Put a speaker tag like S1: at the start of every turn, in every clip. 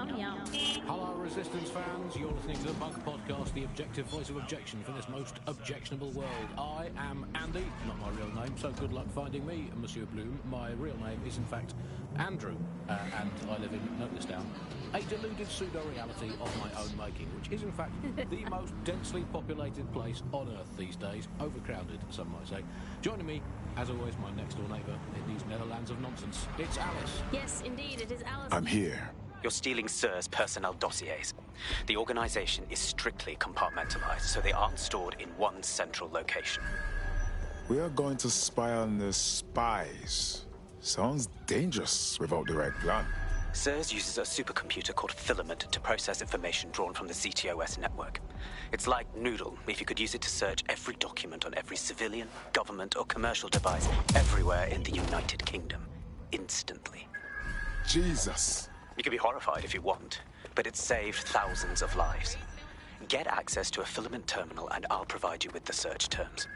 S1: Yum, yum.
S2: Hello, Resistance fans. You're listening to the Bug Podcast, the objective voice of objection for this most objectionable world. I am Andy, not my real name, so good luck finding me, Monsieur Bloom. My real name is, in fact, Andrew, and I live in, note this down, a deluded pseudo-reality of my own making, which is, in fact, the most densely populated place on Earth these days. Overcrowded, some might say. Joining me, as always, my next-door neighbour in these Netherlands of nonsense. It's Alice.
S1: Yes, indeed, it is Alice.
S3: I'm here.
S4: You're stealing Sir's personnel dossiers. The organization is strictly compartmentalized, so they aren't stored in one central location.
S3: We are going to spy on the spies. Sounds dangerous without the right plan.
S4: Sir's uses a supercomputer called Filament to process information drawn from the CTOS network. It's like Noodle, if you could use it to search every document on every civilian, government, or commercial device everywhere in the United Kingdom. Instantly.
S3: Jesus.
S4: You can be horrified if you want, but it's saved thousands of lives. Get access to a Filament terminal and I'll provide you with the search terms.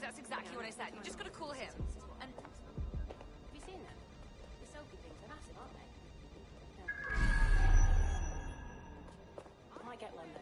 S5: That's exactly what I said. You just gotta call him. And
S1: have you seen them? The selfie things, they're massive, aren't they? I might get one though.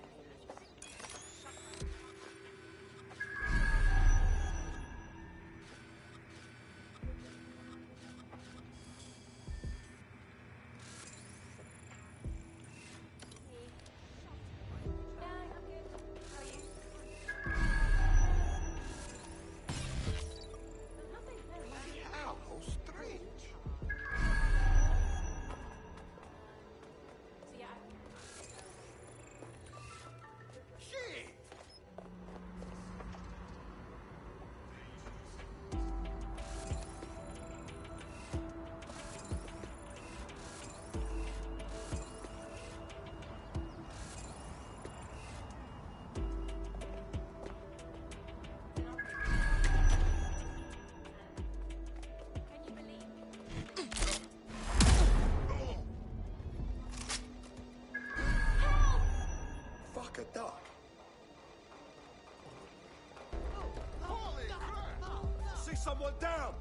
S3: A duck.
S6: Holy crap! See someone down!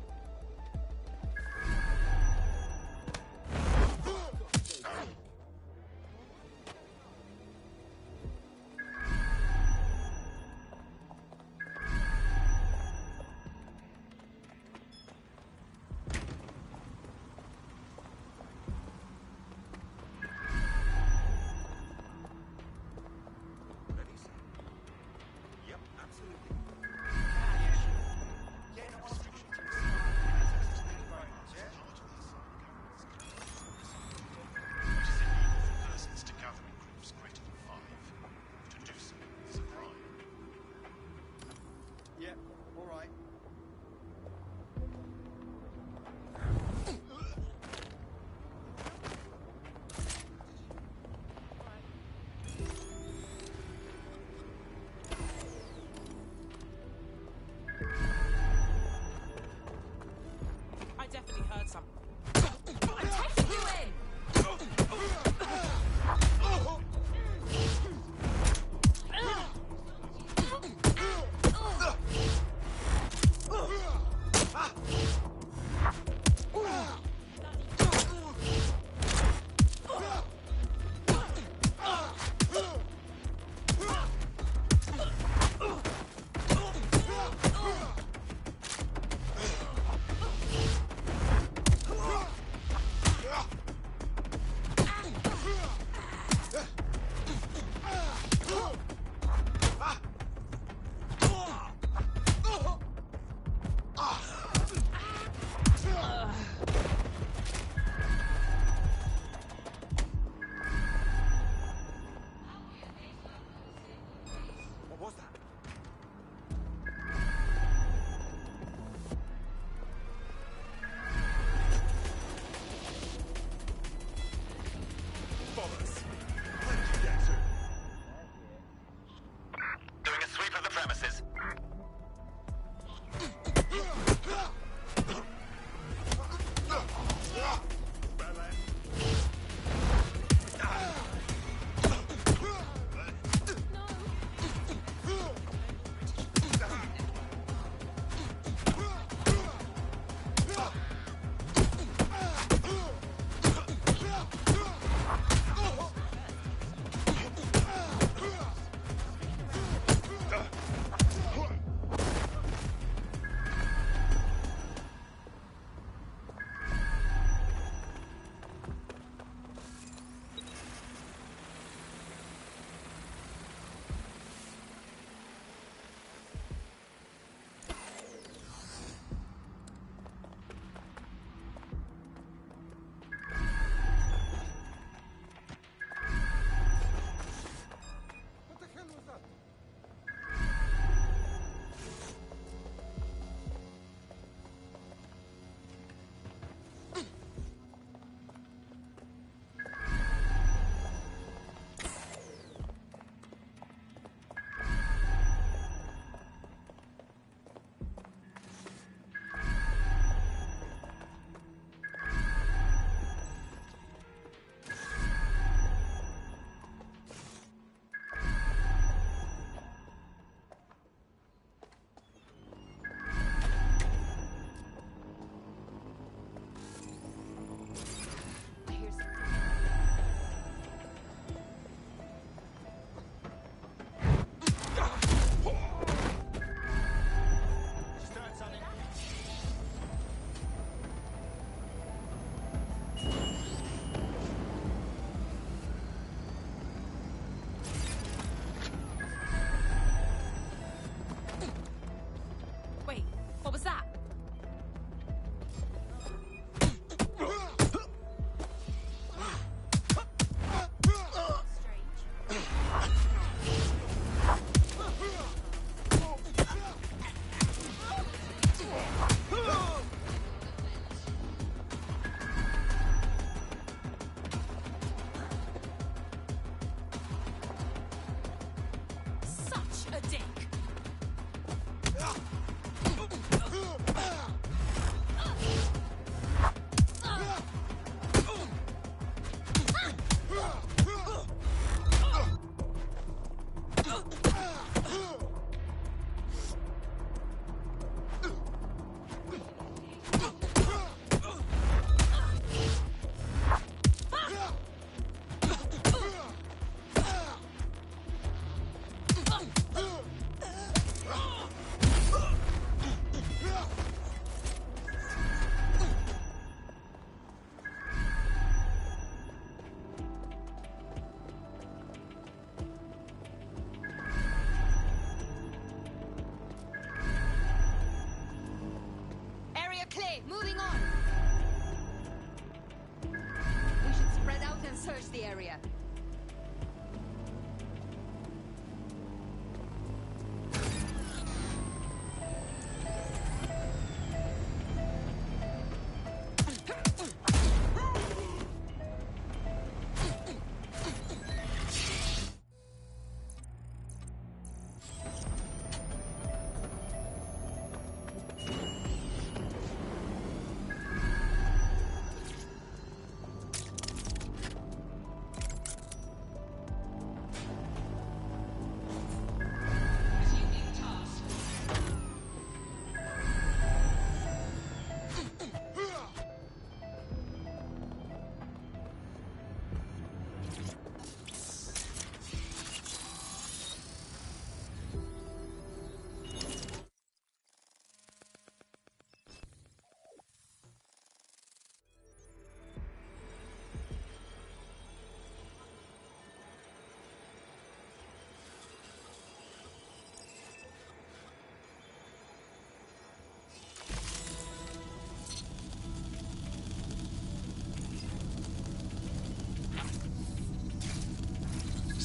S5: here.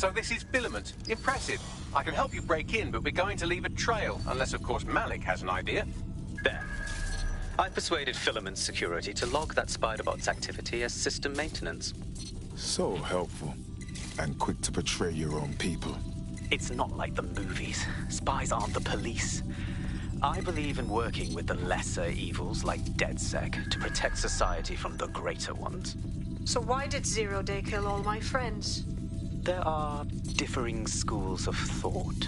S7: So this is Filament. Impressive. I can help you break in, but we're going to leave a trail. Unless, of course, Malik has an idea.
S4: There. I persuaded Filament Security to log that Spider-Bot's activity as system maintenance.
S3: So helpful. And quick to betray your own people.
S4: It's not like the movies. Spies aren't the police. I believe in working with the lesser evils like DedSec to protect society from the greater ones.
S8: So why did Zero Day kill all my friends?
S4: There are differing schools of thought.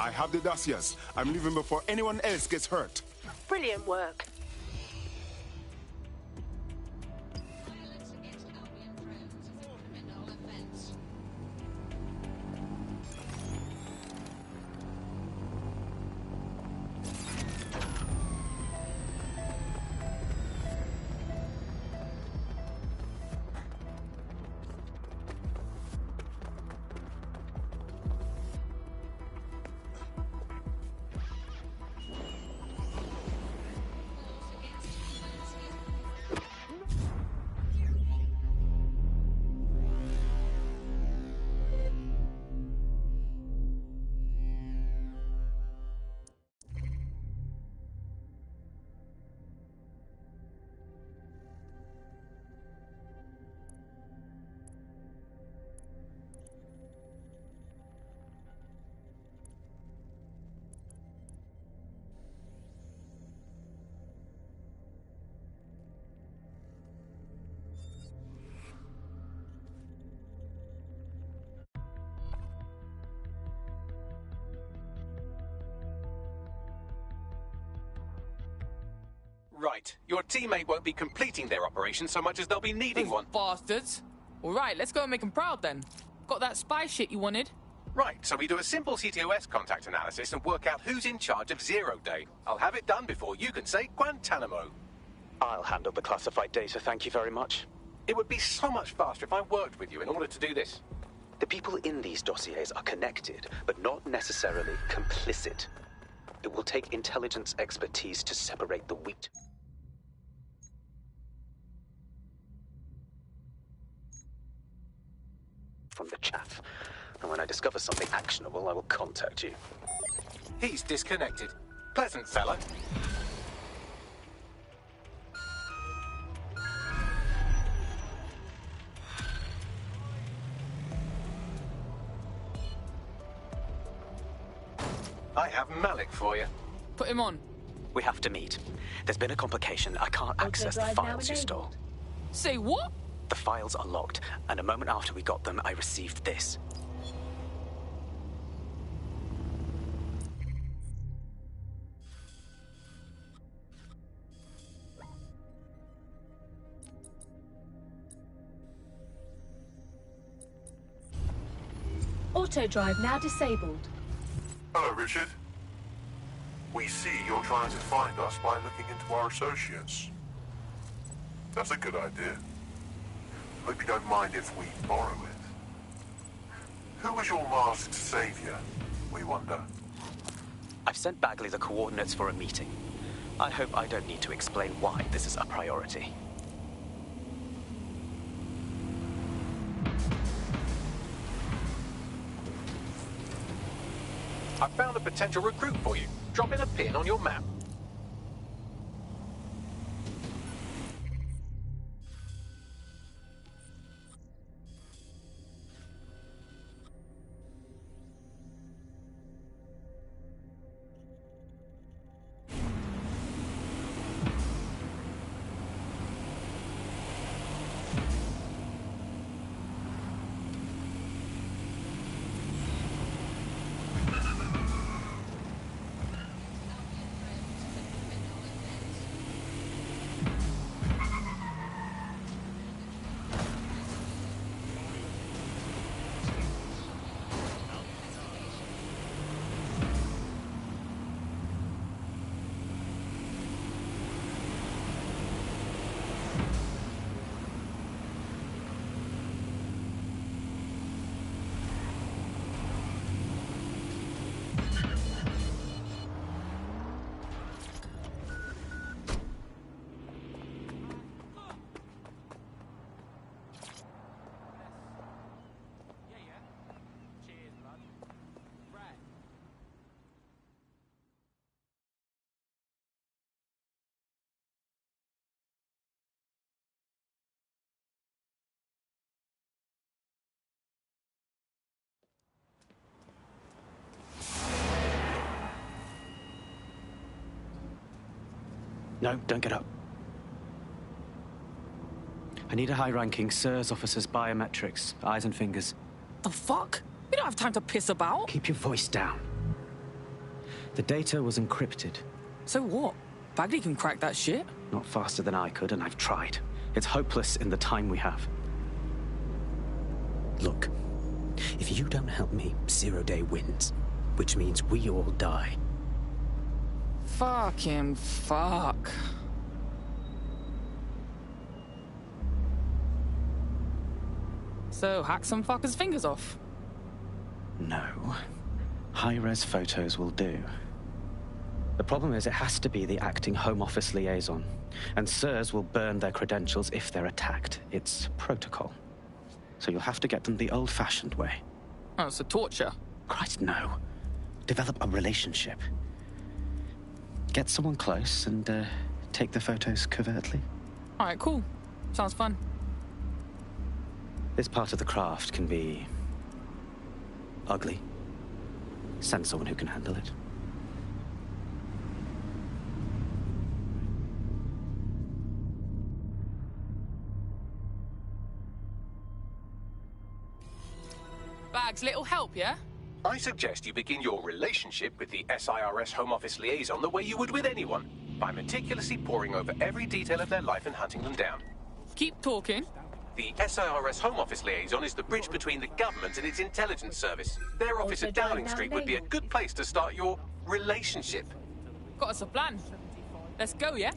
S6: I have the dossiers. I'm leaving before anyone else gets hurt.
S8: Brilliant work.
S7: right. Your teammate won't be completing their operation so much as they'll be needing one.
S9: Bastards. All right, let's go and make them proud then. Got that spy shit you wanted?
S7: Right, so we do a simple CTOS contact analysis and work out who's in charge of Zero Day. I'll have it done before you can say Guantanamo.
S4: I'll handle the classified data, thank you very much.
S7: It would be so much faster if I worked with you in order to do this.
S4: The people in these dossiers are connected, but not necessarily complicit. It will take intelligence expertise to separate the wheat from the chaff. And when I discover something actionable, I will contact you.
S7: He's disconnected. Pleasant fella. I have Malik for you.
S9: Put him on.
S4: We have to meet. There's been a complication. I can't access the files you stole.
S9: Say what?
S4: The files are locked, and a moment after we got them, I received this.
S10: Auto drive now disabled.
S11: Hello, Richard. We see you're trying to find us by looking into our associates. That's a good idea. Hope you don't mind if we borrow it. Who was your masked savior, we wonder?
S4: I've sent Bagley the coordinates for a meeting. I hope I don't need to explain why this is a priority.
S7: I found a potential recruit for you. Drop in a pin on your map.
S4: No, don't get up. I need a high-ranking SIRS officer's biometrics, eyes and fingers.
S9: The fuck? We don't have time to piss about.
S4: Keep your voice down. The data was encrypted.
S9: So what? Bagley can crack that shit.
S4: Not faster than I could, and I've tried. It's hopeless in the time we have. Look, if you don't help me, Zero Day wins, which means we all die.
S9: Fucking fuck. So, hack some fuckers' fingers off?
S4: No. High-res photos will do. The problem is it has to be the acting Home Office liaison, and SIRS will burn their credentials if they're attacked. It's protocol. So you'll have to get them the old-fashioned way.
S9: Oh, so torture?
S4: Christ, no. Develop a relationship. Get someone close and take the photos covertly.
S9: All right, cool. Sounds fun.
S4: This part of the craft can be ugly. Send someone who can handle it.
S9: Bags, little help, yeah?
S7: I suggest you begin your relationship with the SIRS Home Office liaison the way you would with anyone. by meticulously poring over every detail of their life and hunting them down.
S9: Keep talking.
S7: The SIRS Home Office liaison is the bridge between the government and its intelligence service. Their office at Downing Street would be a good place to start your relationship.
S9: Got us a plan. Let's go, yeah?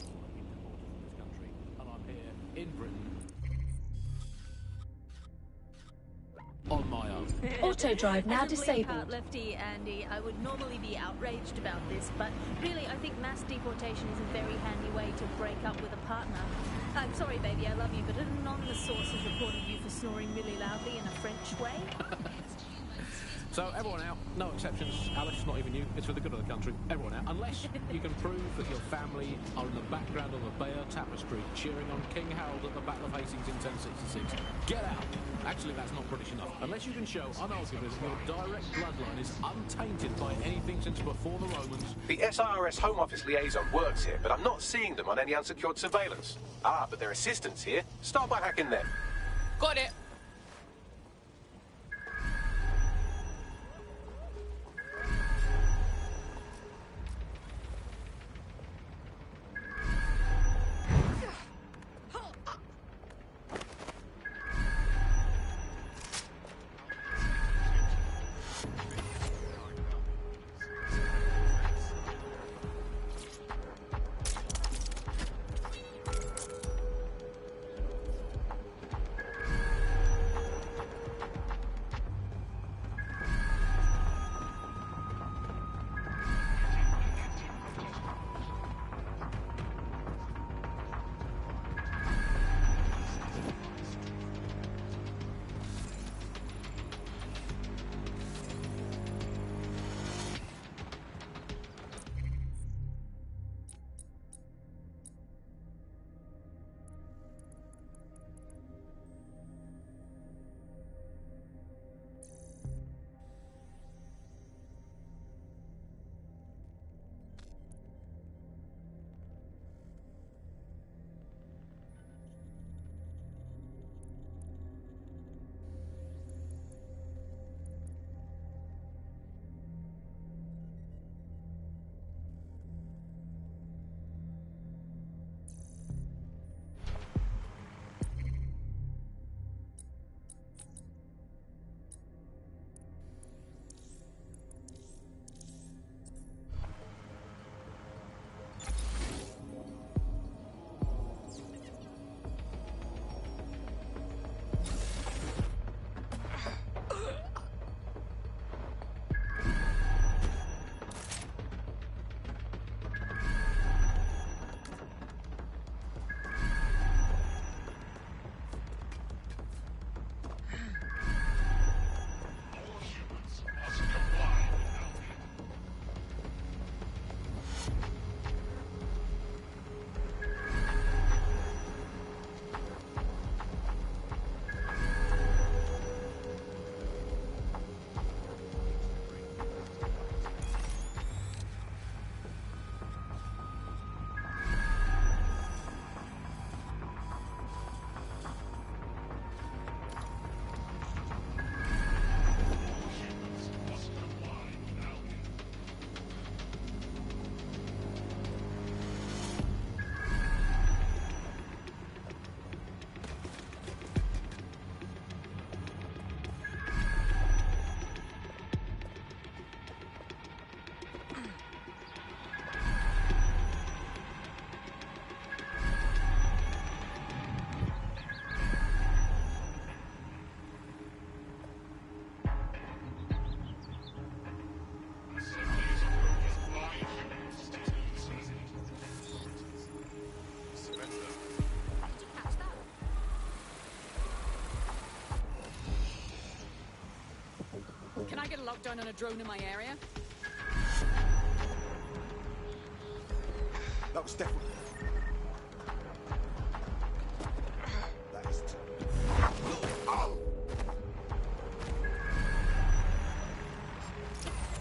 S2: And I'm here in Britain on my own.
S10: Auto drive now
S12: As a
S10: disabled.
S12: Blackheart lefty, Andy, I would normally be outraged about this, but really I think mass deportation is a very handy way to break up with a partner. I'm sorry, baby, I love you, but an anonymous source has reported you for snoring really loudly in a French way.
S2: So everyone out, no exceptions. Alice, not even you. It's for the good of the country. Everyone out, unless you can prove that your family are in the background of a Bayeux tapestry cheering on King Harold at the Battle of Hastings in 1066. Get out. Actually, that's not British enough. Unless you can show unarguably that your direct bloodline is untainted by anything since before the Romans.
S7: The SIRS Home Office liaison works here, but I'm not seeing them on any unsecured surveillance. Ah, but their assistants here. Start by hacking them.
S9: Got it.
S1: Can I get a lockdown on a drone in my area?
S6: That was definitely... That is... Oh.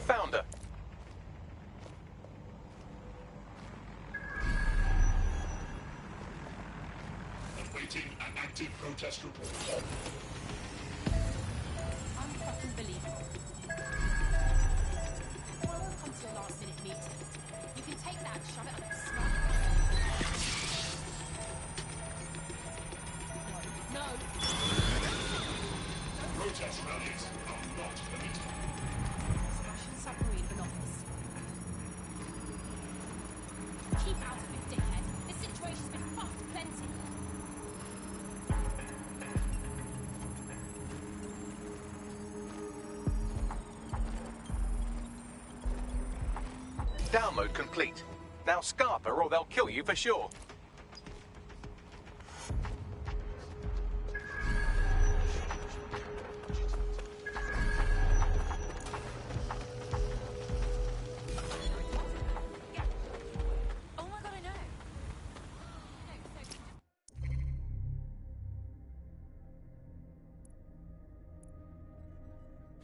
S7: Found her.
S11: Awaiting an active protest report.
S1: Unbelievable. Welcome to a last-minute meeting. You can take that and shove it up your stomach.
S7: Download complete. Now Scarper or they'll kill you for sure.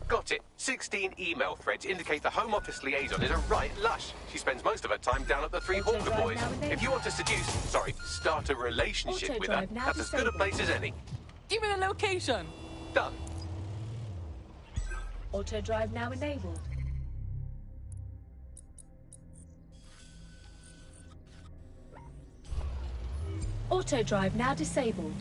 S7: Got it. 16 email threads indicate the Home Office liaison is a right lush. She spends most of her time down at the Three Hornga Boys. If you want to start a relationship with her, that's as good a place as any.
S9: Give me the location.
S7: Done.
S10: Auto drive now enabled. Auto drive now disabled.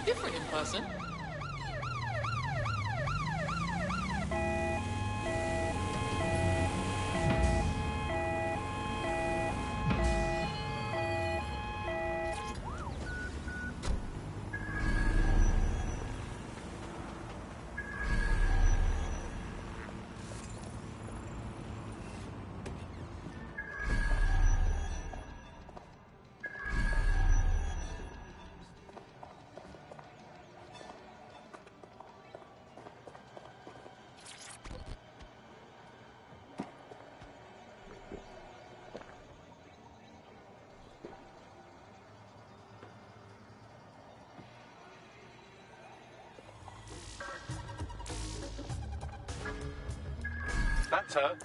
S9: Different in person.
S7: That's her.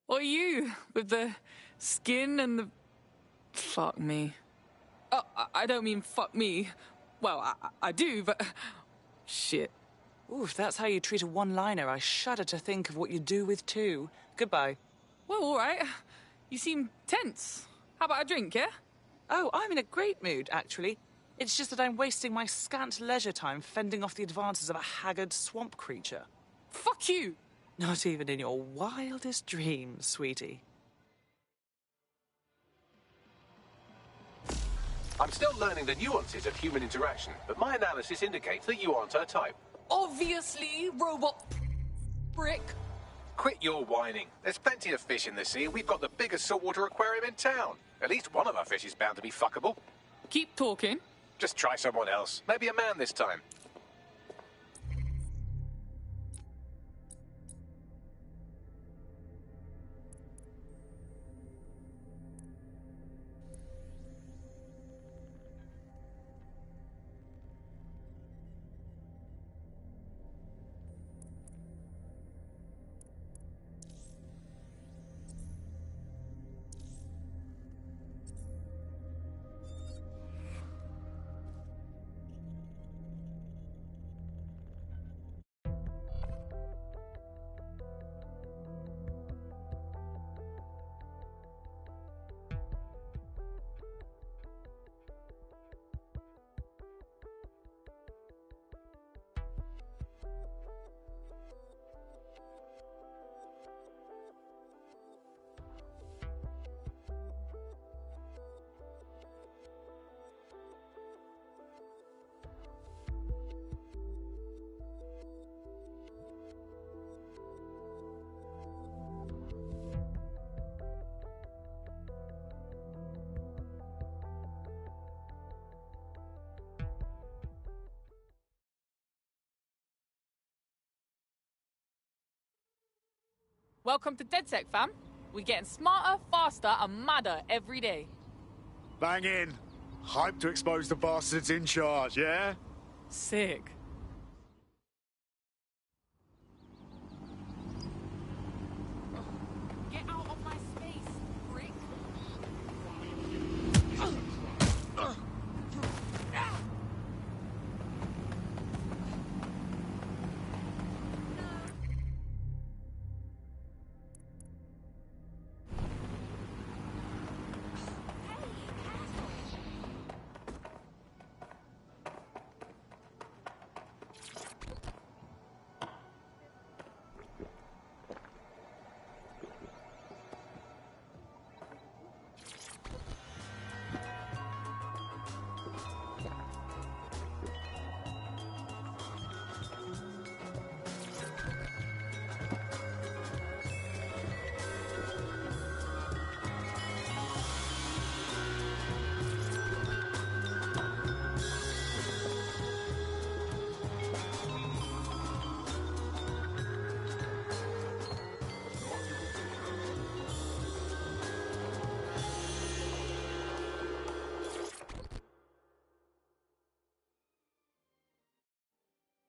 S9: Or you, with the skin and the... Fuck me. Oh, I don't mean fuck me. Well, I do, but... Shit.
S13: Ooh, if that's how you treat a one-liner, I shudder to think of what you do with two. Goodbye.
S9: Well, all right. You seem tense. How about a drink, yeah?
S13: Oh, I'm in a great mood, actually. It's just that I'm wasting my scant leisure time fending off the advances of a haggard swamp creature.
S9: Fuck you!
S13: Not even in your wildest dreams, sweetie.
S7: I'm still learning the nuances of human interaction, but my analysis indicates that you aren't her type.
S9: Obviously, robot brick.
S7: Quit your whining. There's plenty of fish in the sea, and we've got the biggest saltwater aquarium in town. At least one of our fish is bound to be fuckable.
S9: Keep talking.
S7: Just try someone else. Maybe a man this time.
S9: Welcome to DedSec, fam. We're getting smarter, faster, and madder every day.
S14: Bang in. Hype to expose the bastards in charge, yeah?
S9: Sick. Get out of my space, prick.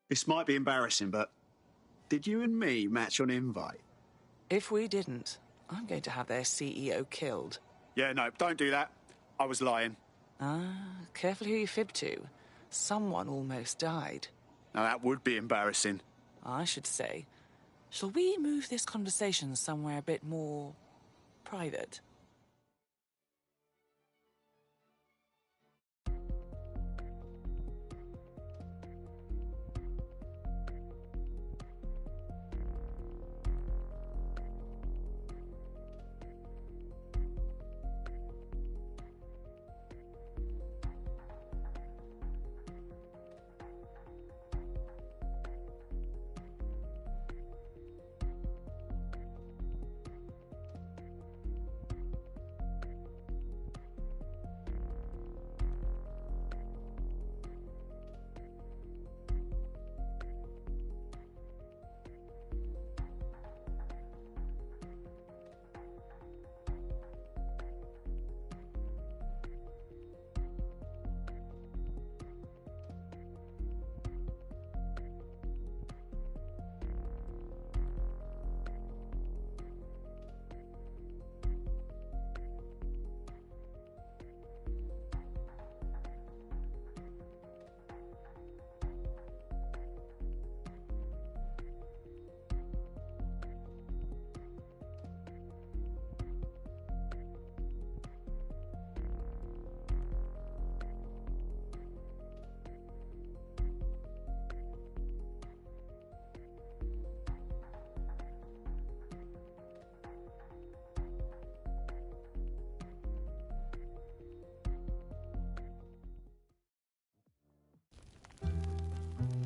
S14: This might be embarrassing, but did you and me match on invite?
S13: If we didn't, I'm going to have their CEO killed.
S14: Yeah, no, don't do that. I was lying.
S13: Careful who you fib to. Someone almost died.
S14: Now that would be embarrassing.
S13: I should say. Shall we move this conversation somewhere a bit more private?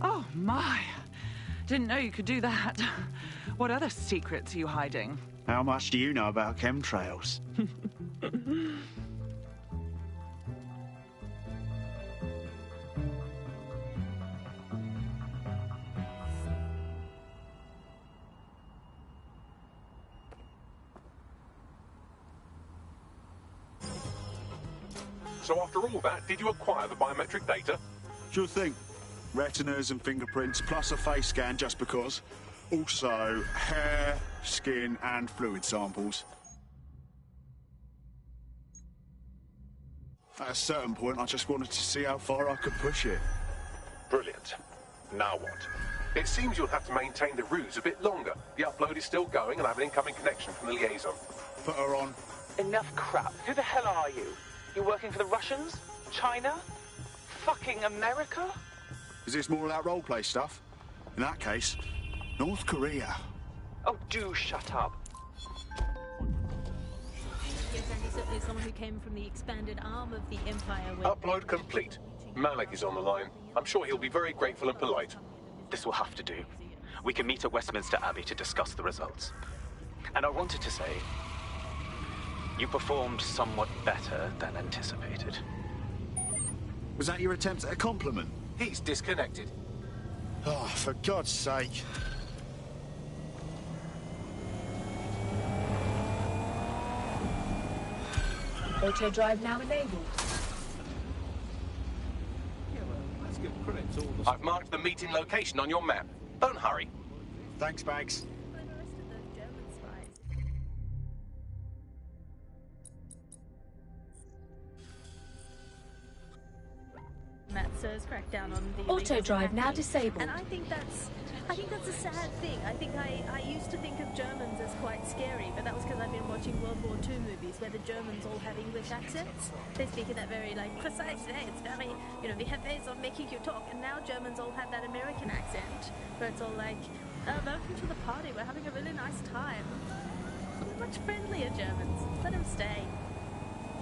S13: Oh, my. Didn't know you could do that. What other secrets are you hiding?
S14: How much do you know about chemtrails?
S7: So after all that, did you acquire the biometric data?
S14: Sure thing. Retinas and fingerprints, plus a face scan just because. Also, hair, skin, and fluid samples. At a certain point, I just wanted to see how far I could push it.
S7: Brilliant. Now what? It seems you'll have to maintain the ruse a bit longer. The upload is still going, and I have an incoming connection from the liaison.
S14: Put her on.
S13: Enough crap. Who the hell are you? You working for the Russians? China? Fucking America?
S14: Is this more of that roleplay stuff? In that case, North Korea.
S13: Oh, do shut up.
S12: Yes, and he's certainly someone who came from the expanded arm of the Empire.
S7: Upload complete. Malik is on the line. I'm sure he'll be very grateful and polite.
S4: This will have to do. We can meet at Westminster Abbey to discuss the results. And I wanted to say, you performed somewhat better than anticipated.
S14: Was that your attempt at a compliment?
S7: He's disconnected.
S14: Oh, for God's sake.
S10: Auto drive now enabled.
S2: Yeah, well, let's give credit to all the...
S7: I've marked the meeting location on your map. Don't hurry.
S14: Thanks, Bags.
S12: Matt Sir's crackdown on the
S10: Auto drive now disabled.
S12: And I think that's a sad thing. I think I used to think of Germans as quite scary, but that was because I've been watching World War II movies where the Germans all have English accents. They speak in that very precise way. It's very, we have ways of making you talk. And now Germans all have that American accent where it's all like, welcome to the party. We're having a really nice time. They're much friendlier Germans. Let them stay.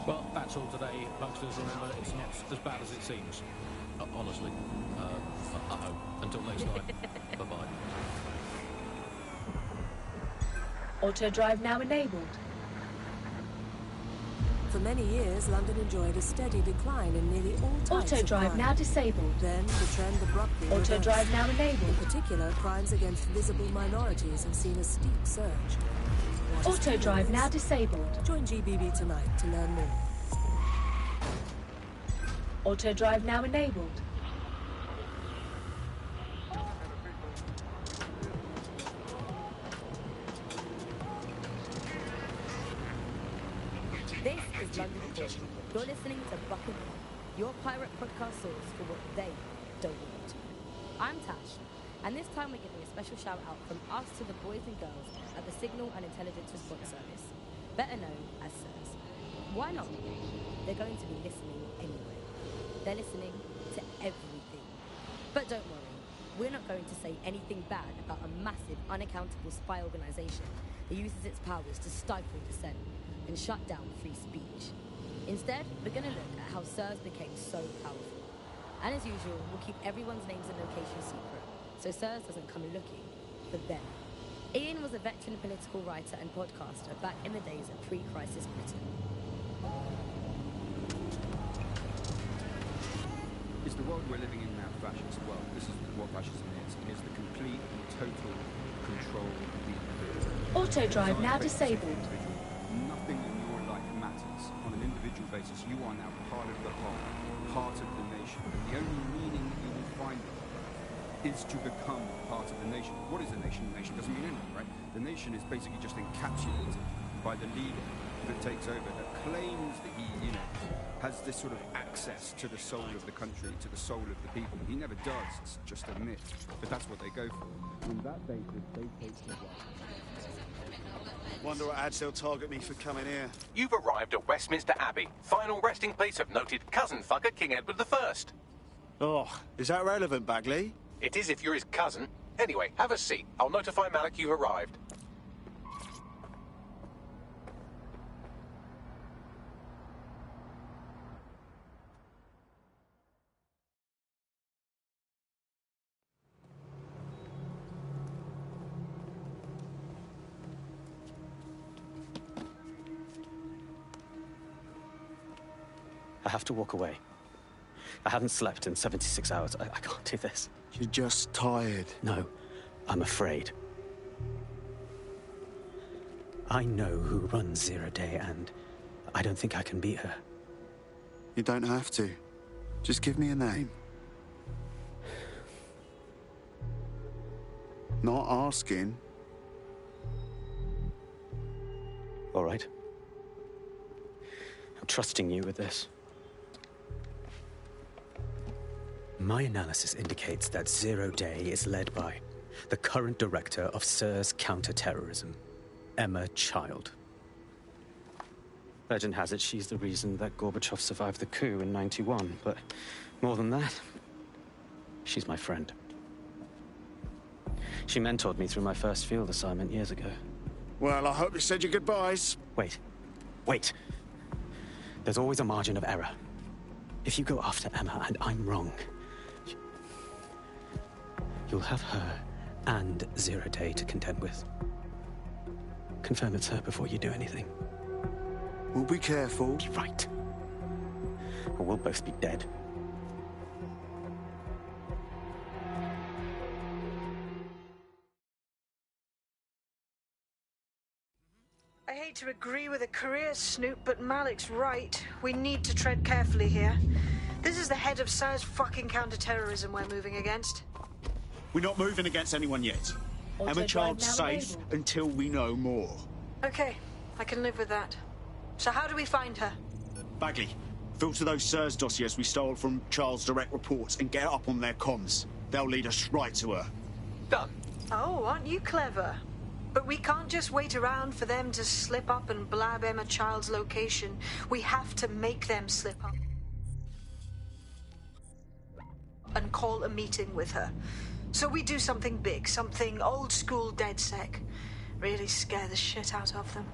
S2: Well, that's all today, Bunksters. Remember, it's not as bad as it seems. Honestly. Until next time. Bye-bye.
S10: Auto drive now enabled.
S1: For many years, London enjoyed a steady decline in nearly all types
S10: Auto
S1: of
S10: drive
S1: crime.
S10: now disabled.
S1: Then the trend abruptly
S10: Auto
S1: reversed.
S10: drive now enabled.
S1: In particular, crimes against visible minorities have seen a steep surge.
S10: Auto drive now disabled.
S1: Join GBB tonight to learn more.
S10: Auto drive now enabled.
S15: This is London Calling. You're listening to Bucket, your pirate podcast source for what they don't want. I'm Tash, and this time we're giving a special shout out from us to the boys and girls at the Signal and Intelligence Response Service, better known as SIRS. Why not? They're going to be listening anyway. They're listening to everything. But don't worry, we're not going to say anything bad about a massive, unaccountable spy organization that uses its powers to stifle dissent and shut down free speech. Instead, we're going to look at how SIRS became so powerful. And as usual, we'll keep everyone's names and locations secret, so SIRS doesn't come looking for them. Ian was a veteran political writer and podcaster back in the days of pre-crisis Britain.
S16: Is the world we're living in now fascist? Well, this is what fascism is. It is the complete and total control of the individual.
S10: Auto drive now disabled.
S16: Nothing in your life matters. On an individual basis, you are now part of the whole, part of the nation. And the only meaning that you will find is to become part of the nation. What is a nation? A nation doesn't mean anything, right? The nation is basically just encapsulated by the leader that takes over, that claims that he, has this sort of access to the soul of the country, to the soul of the people. He never does, it's just a myth. But that's what they go for. On that basis, they take the
S14: Wonder what ads they'll target me for coming here.
S7: You've arrived at Westminster Abbey, final resting place of noted cousin fucker King Edward I.
S14: Oh, is that relevant, Bagley?
S7: It is if you're his cousin. Anyway, have a seat. I'll notify Malik you've arrived.
S4: I have to walk away. I haven't slept in 76 hours. I can't do this.
S14: You're just tired.
S4: No, I'm afraid. I know who runs Zero Day, and I don't think I can beat her.
S14: You don't have to. Just give me a name. Not asking.
S4: All right. I'm trusting you with this. My analysis indicates that Zero Day is led by the current director of SIRS counter-terrorism, Emma Child. Legend has it she's the reason that Gorbachev survived the coup in '91, but more than that, she's my friend. She mentored me through my first field assignment years ago.
S14: Well, I hope you said your goodbyes.
S4: Wait. There's always a margin of error. If you go after Emma and I'm wrong, you'll have her and Zero Day to contend with. Confirm it's her before you do anything.
S14: We'll be careful.
S4: Be right. Or we'll both be dead.
S8: I hate to agree with a career snoop, but Malik's right. We need to tread carefully here. This is the head of SARS fucking counter-terrorism we're moving against.
S14: We're not moving against anyone yet. Emma Child's safe until we know more.
S8: Okay, I can live with that. So how do we find her?
S14: Bagley, filter those SIRS dossiers we stole from Charles' direct reports and get up on their comms. They'll lead us right to her.
S7: Done.
S8: Oh, aren't you clever? But we can't just wait around for them to slip up and blab Emma Child's location. We have to make them slip up. And call a meeting with her. So we do something big, something old-school DedSec. Really scare the shit out of them.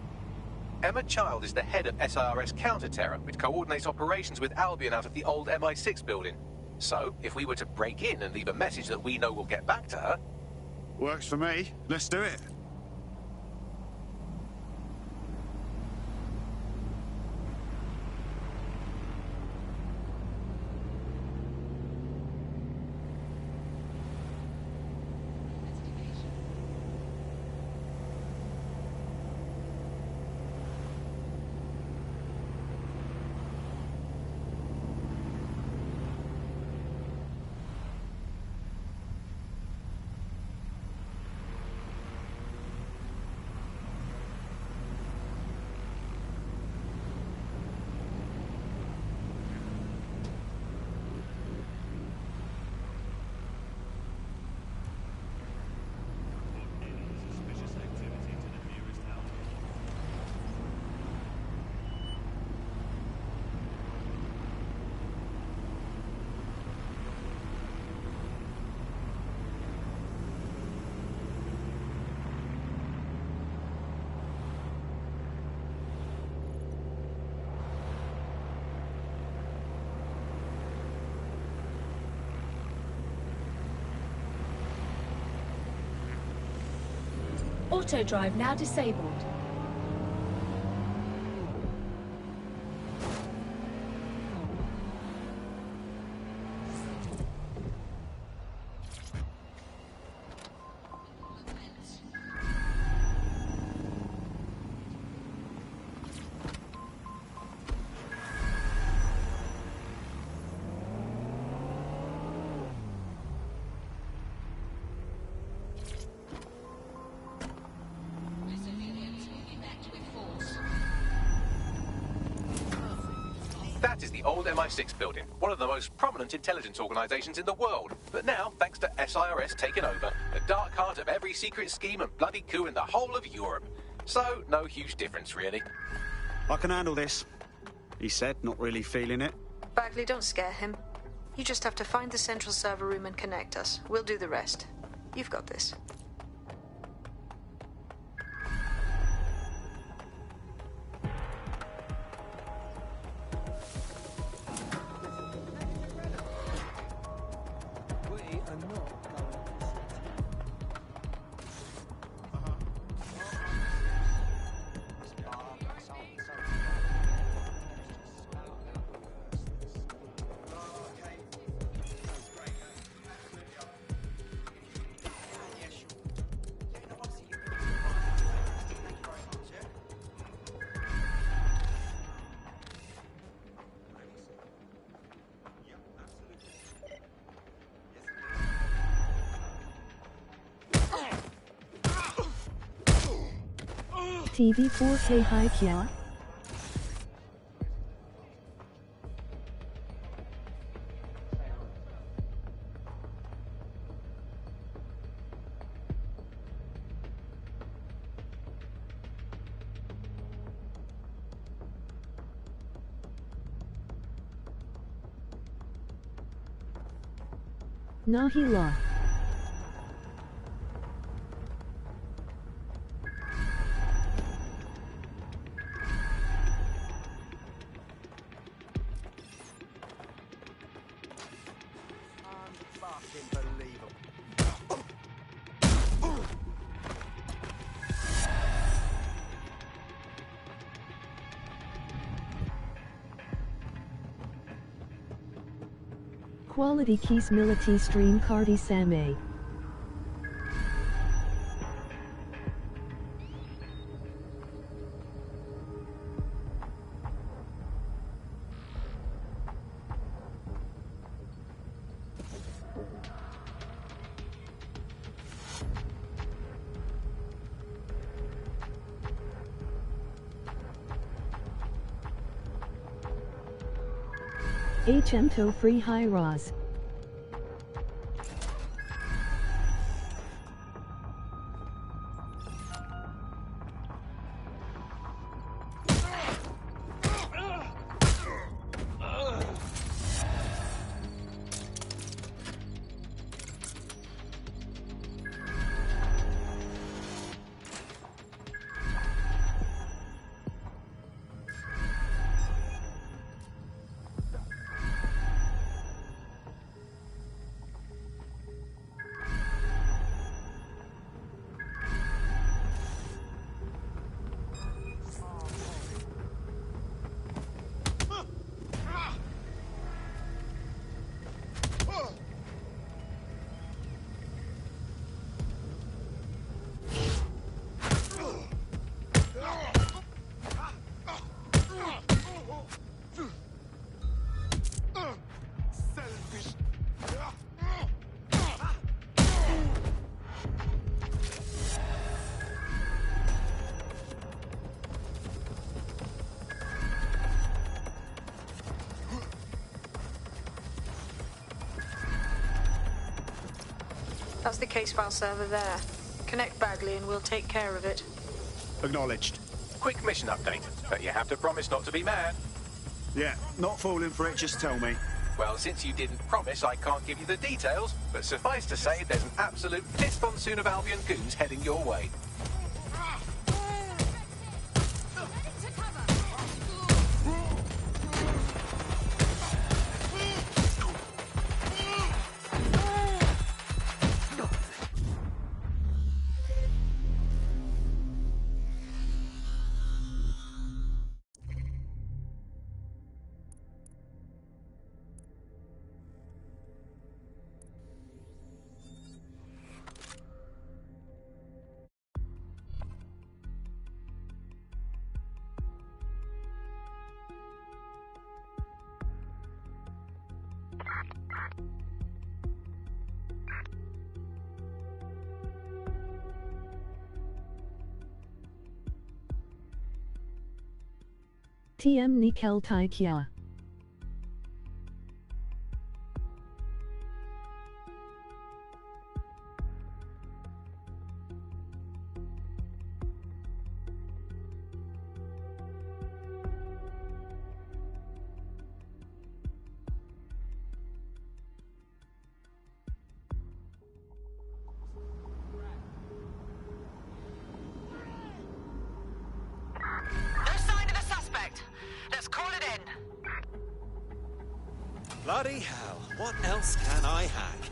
S7: Emma Child is the head of SIRS Counter-Terror, which coordinates operations with Albion out of the old MI6 building. So, if we were to break in and leave a message that we know will get back to her...
S14: Works for me. Let's do it.
S10: Auto drive now disabled.
S7: That is the old MI6 building, one of the most prominent intelligence organizations in the world. But now, thanks to SIRS taking over, the dark heart of every secret scheme and bloody coup in the whole of Europe. So, no huge difference, really.
S14: I can handle this, he said, not really feeling it.
S8: Bagley, don't scare him. You just have to find the central server room and connect us. We'll do the rest. You've got this.
S17: TV 4K hai kya? Nahi la. Quality keys militi stream cardi same. HM Free High Ros.
S8: That's the case file server there. Connect Bagley and we'll take care of it.
S14: Acknowledged.
S7: Quick mission update, but you have to promise not to be mad.
S14: Yeah, not falling for it, just tell me.
S7: Well, since you didn't promise, I can't give you the details, but suffice to say, there's an absolute fist monsoon of Albion goons heading your way.
S17: TM Nikel Taikia.
S18: Bloody hell, what else can I hack?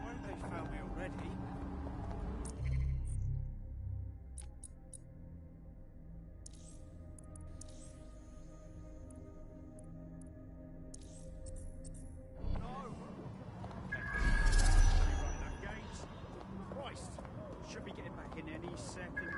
S14: Why haven't they found me already? Christ, should be getting back in any second.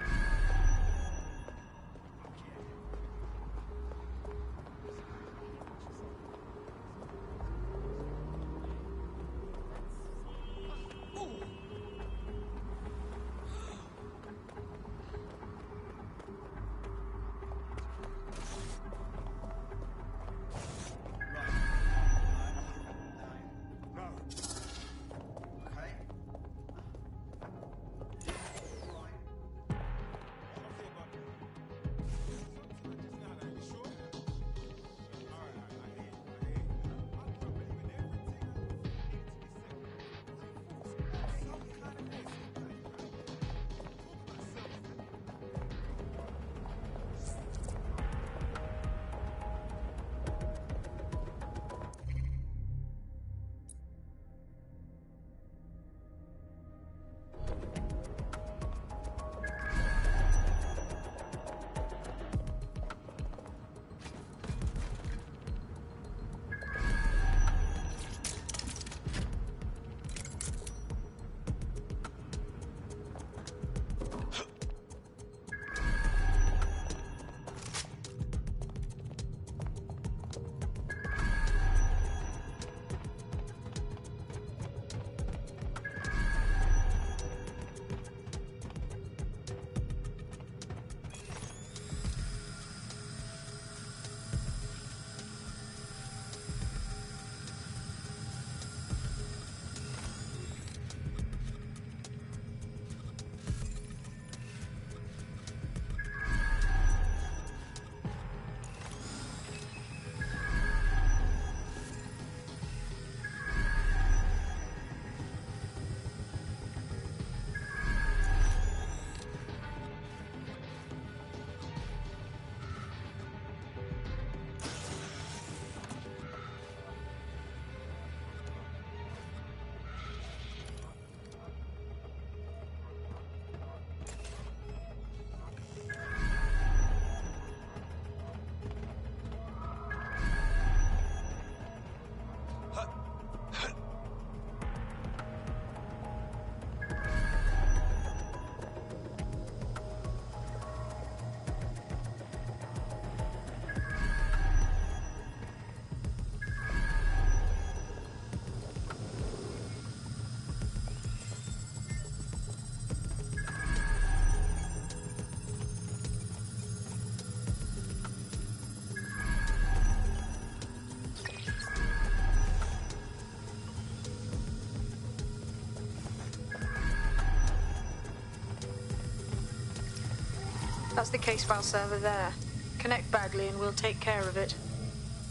S8: That's the case file server there. Connect Bagley and we'll take care of it.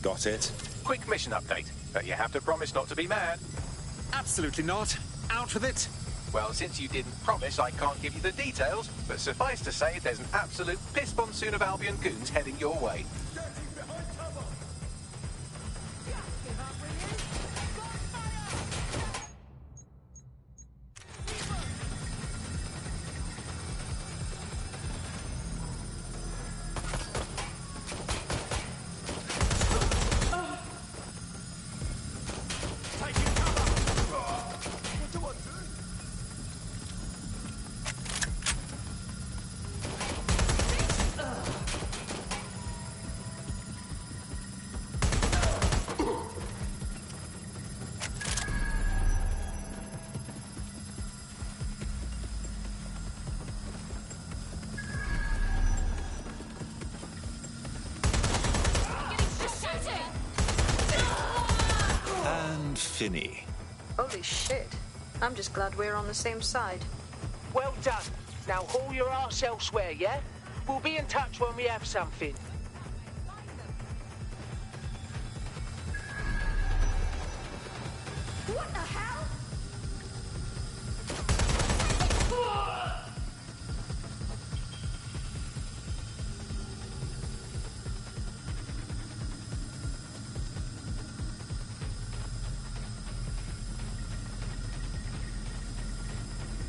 S18: Got it.
S7: Quick mission update, but you have to promise not to be mad.
S18: Absolutely not. Out with it.
S7: Well, since you didn't promise, I can't give you the details, but suffice to say there's an absolute piss monsoon of Albion goons heading your way.
S18: Finney.
S8: Holy shit. I'm just glad we're on the same side.
S19: Well done. Now haul your arse elsewhere, yeah? We'll be in touch when we have something.
S5: What the hell?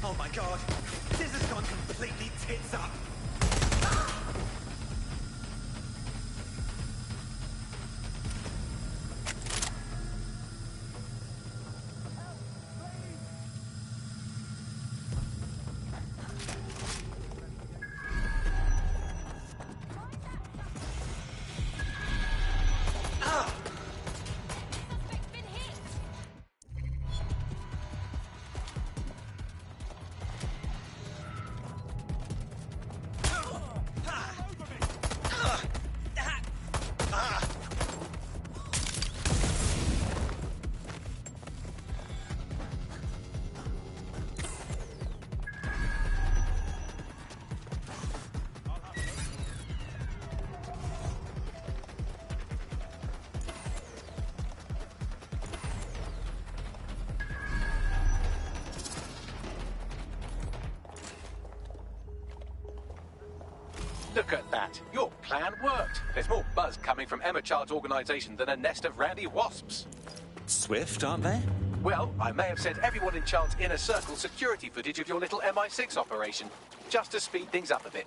S18: Oh my god, this has gone completely tits up.
S7: Look at that. Your plan worked. There's more buzz coming from Emma Child's organization than a nest of randy wasps.
S18: Swift, aren't they?
S7: Well, I may have sent everyone in Child's inner circle security footage of your little MI6 operation, just to speed things up a bit.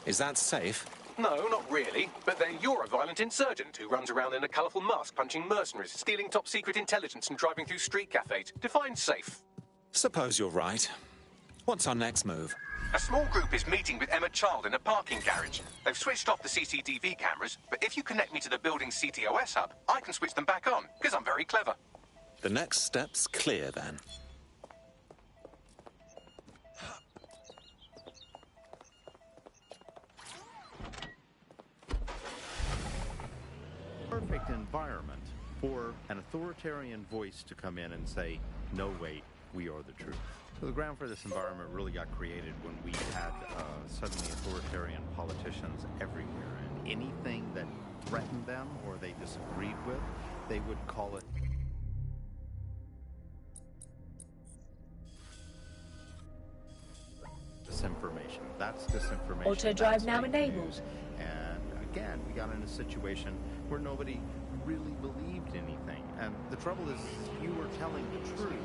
S18: Is that safe?
S7: No, not really. But then you're a violent insurgent who runs around in a colourful mask punching mercenaries, stealing top-secret intelligence and driving through street cafes. Define safe.
S18: Suppose you're right. What's our next move?
S7: A small group is meeting with Emma Child in a parking garage. They've switched off the CCTV cameras, but if you connect me to the building's CTOS hub, I can switch them back on, because I'm very clever.
S18: The next step's clear, then.
S20: Perfect environment for an authoritarian voice to come in and say, no, wait, we are the truth. So the ground for this environment really got created when we had suddenly authoritarian politicians everywhere, and anything that threatened them or they disagreed with, they would call it disinformation. That's disinformation.
S10: Auto drive now enabled.
S20: And again, we got in a situation where nobody really believed anything. And the trouble is, if you were telling the truth,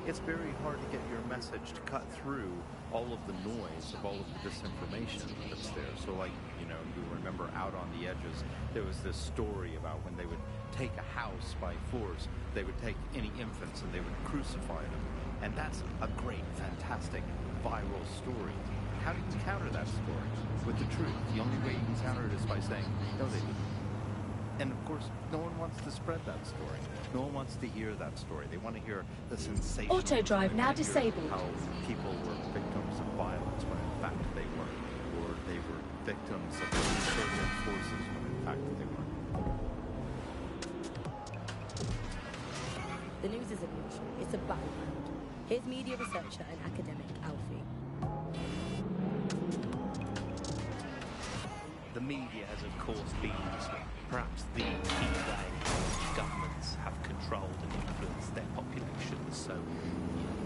S20: it's very hard to get your message to cut through all of the noise of all of the disinformation that's there. So like, you know, you remember Out on the Edges, there was this story about when they would take a house by force, they would take any infants and they would crucify them. And that's a great, fantastic, viral story. How do you counter that story? With the truth. The only way you can counter it is by saying, no, they didn't. And of course, no one wants to spread that story. No one wants to hear that story. They want to hear the sensation.
S10: Auto drive now disabled.
S20: How people were victims of violence when in fact they weren't. Or they were victims of insurgent forces when in fact they weren't.
S15: The news isn't neutral. It's a battleground. Here's media researcher and academic Alfie.
S21: The media has, of course, been perhaps the key way governments have controlled and influenced their populations. So,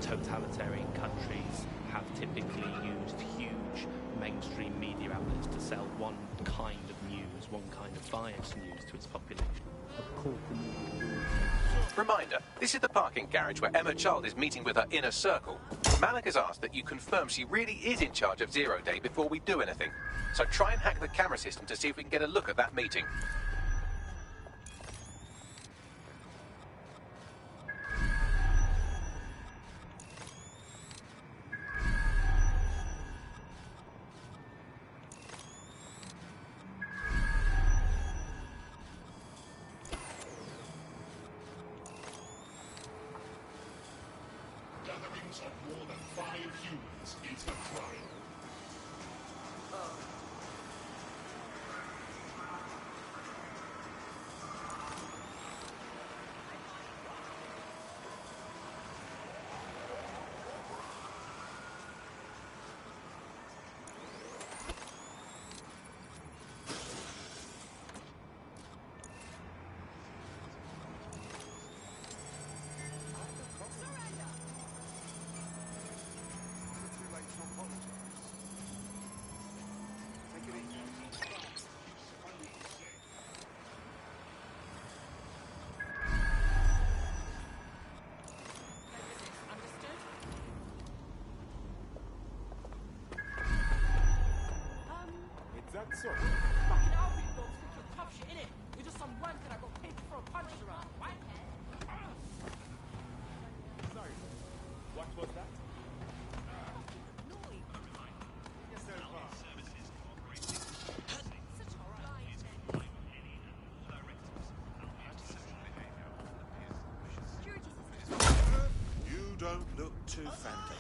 S21: totalitarian countries have typically used huge mainstream media outlets to sell one kind of news, one kind of biased news to its population. Of course,
S7: Reminder, this is the parking garage where Emma Child is meeting with her inner circle. Malik has asked that you confirm she really is in charge of Zero Day before we do anything. So try and hack the camera system to see if we can get a look at that meeting.
S11: Gatherings of more than 5 humans is a crime.
S18: So, fucking Albion dogs think you're tough shit, innit? You're just some wank that I got paid to throw punches around, right? Sorry, what was that? Yes, sir.
S11: You don't look too friendly.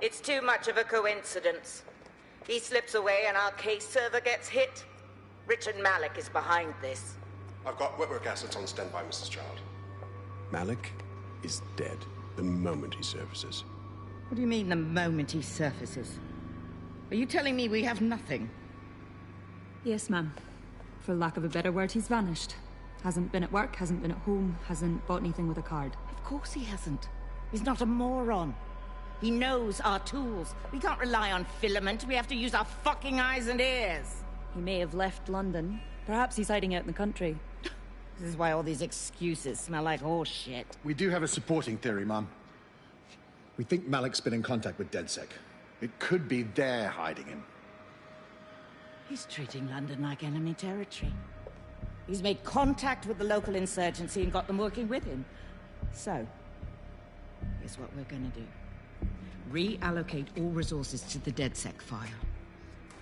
S22: It's too much of a coincidence. He slips away and our case server gets hit. Richard Malik is behind this.
S23: I've got wetwork assets on standby, Mrs. Child.
S24: Malik is dead the moment he surfaces.
S25: What do you mean, the moment he surfaces? Are you telling me we have nothing?
S26: Yes, ma'am. For lack of a better word, he's vanished. Hasn't been at work, hasn't been at home, hasn't bought anything with a card.
S25: Of course he hasn't. He's not a moron. He knows our tools. We can't rely on Filament. We have to use our fucking eyes and ears.
S26: He may have left London. Perhaps he's hiding out in the country.
S25: This is why all these excuses smell like horse shit.
S27: We do have a supporting theory, Mum. We think Malik's been in contact with DedSec. It could be they're hiding him.
S25: He's treating London like enemy territory. He's made contact with the local insurgency and got them working with him. So, here's what we're gonna do. Reallocate all resources to the DedSec file.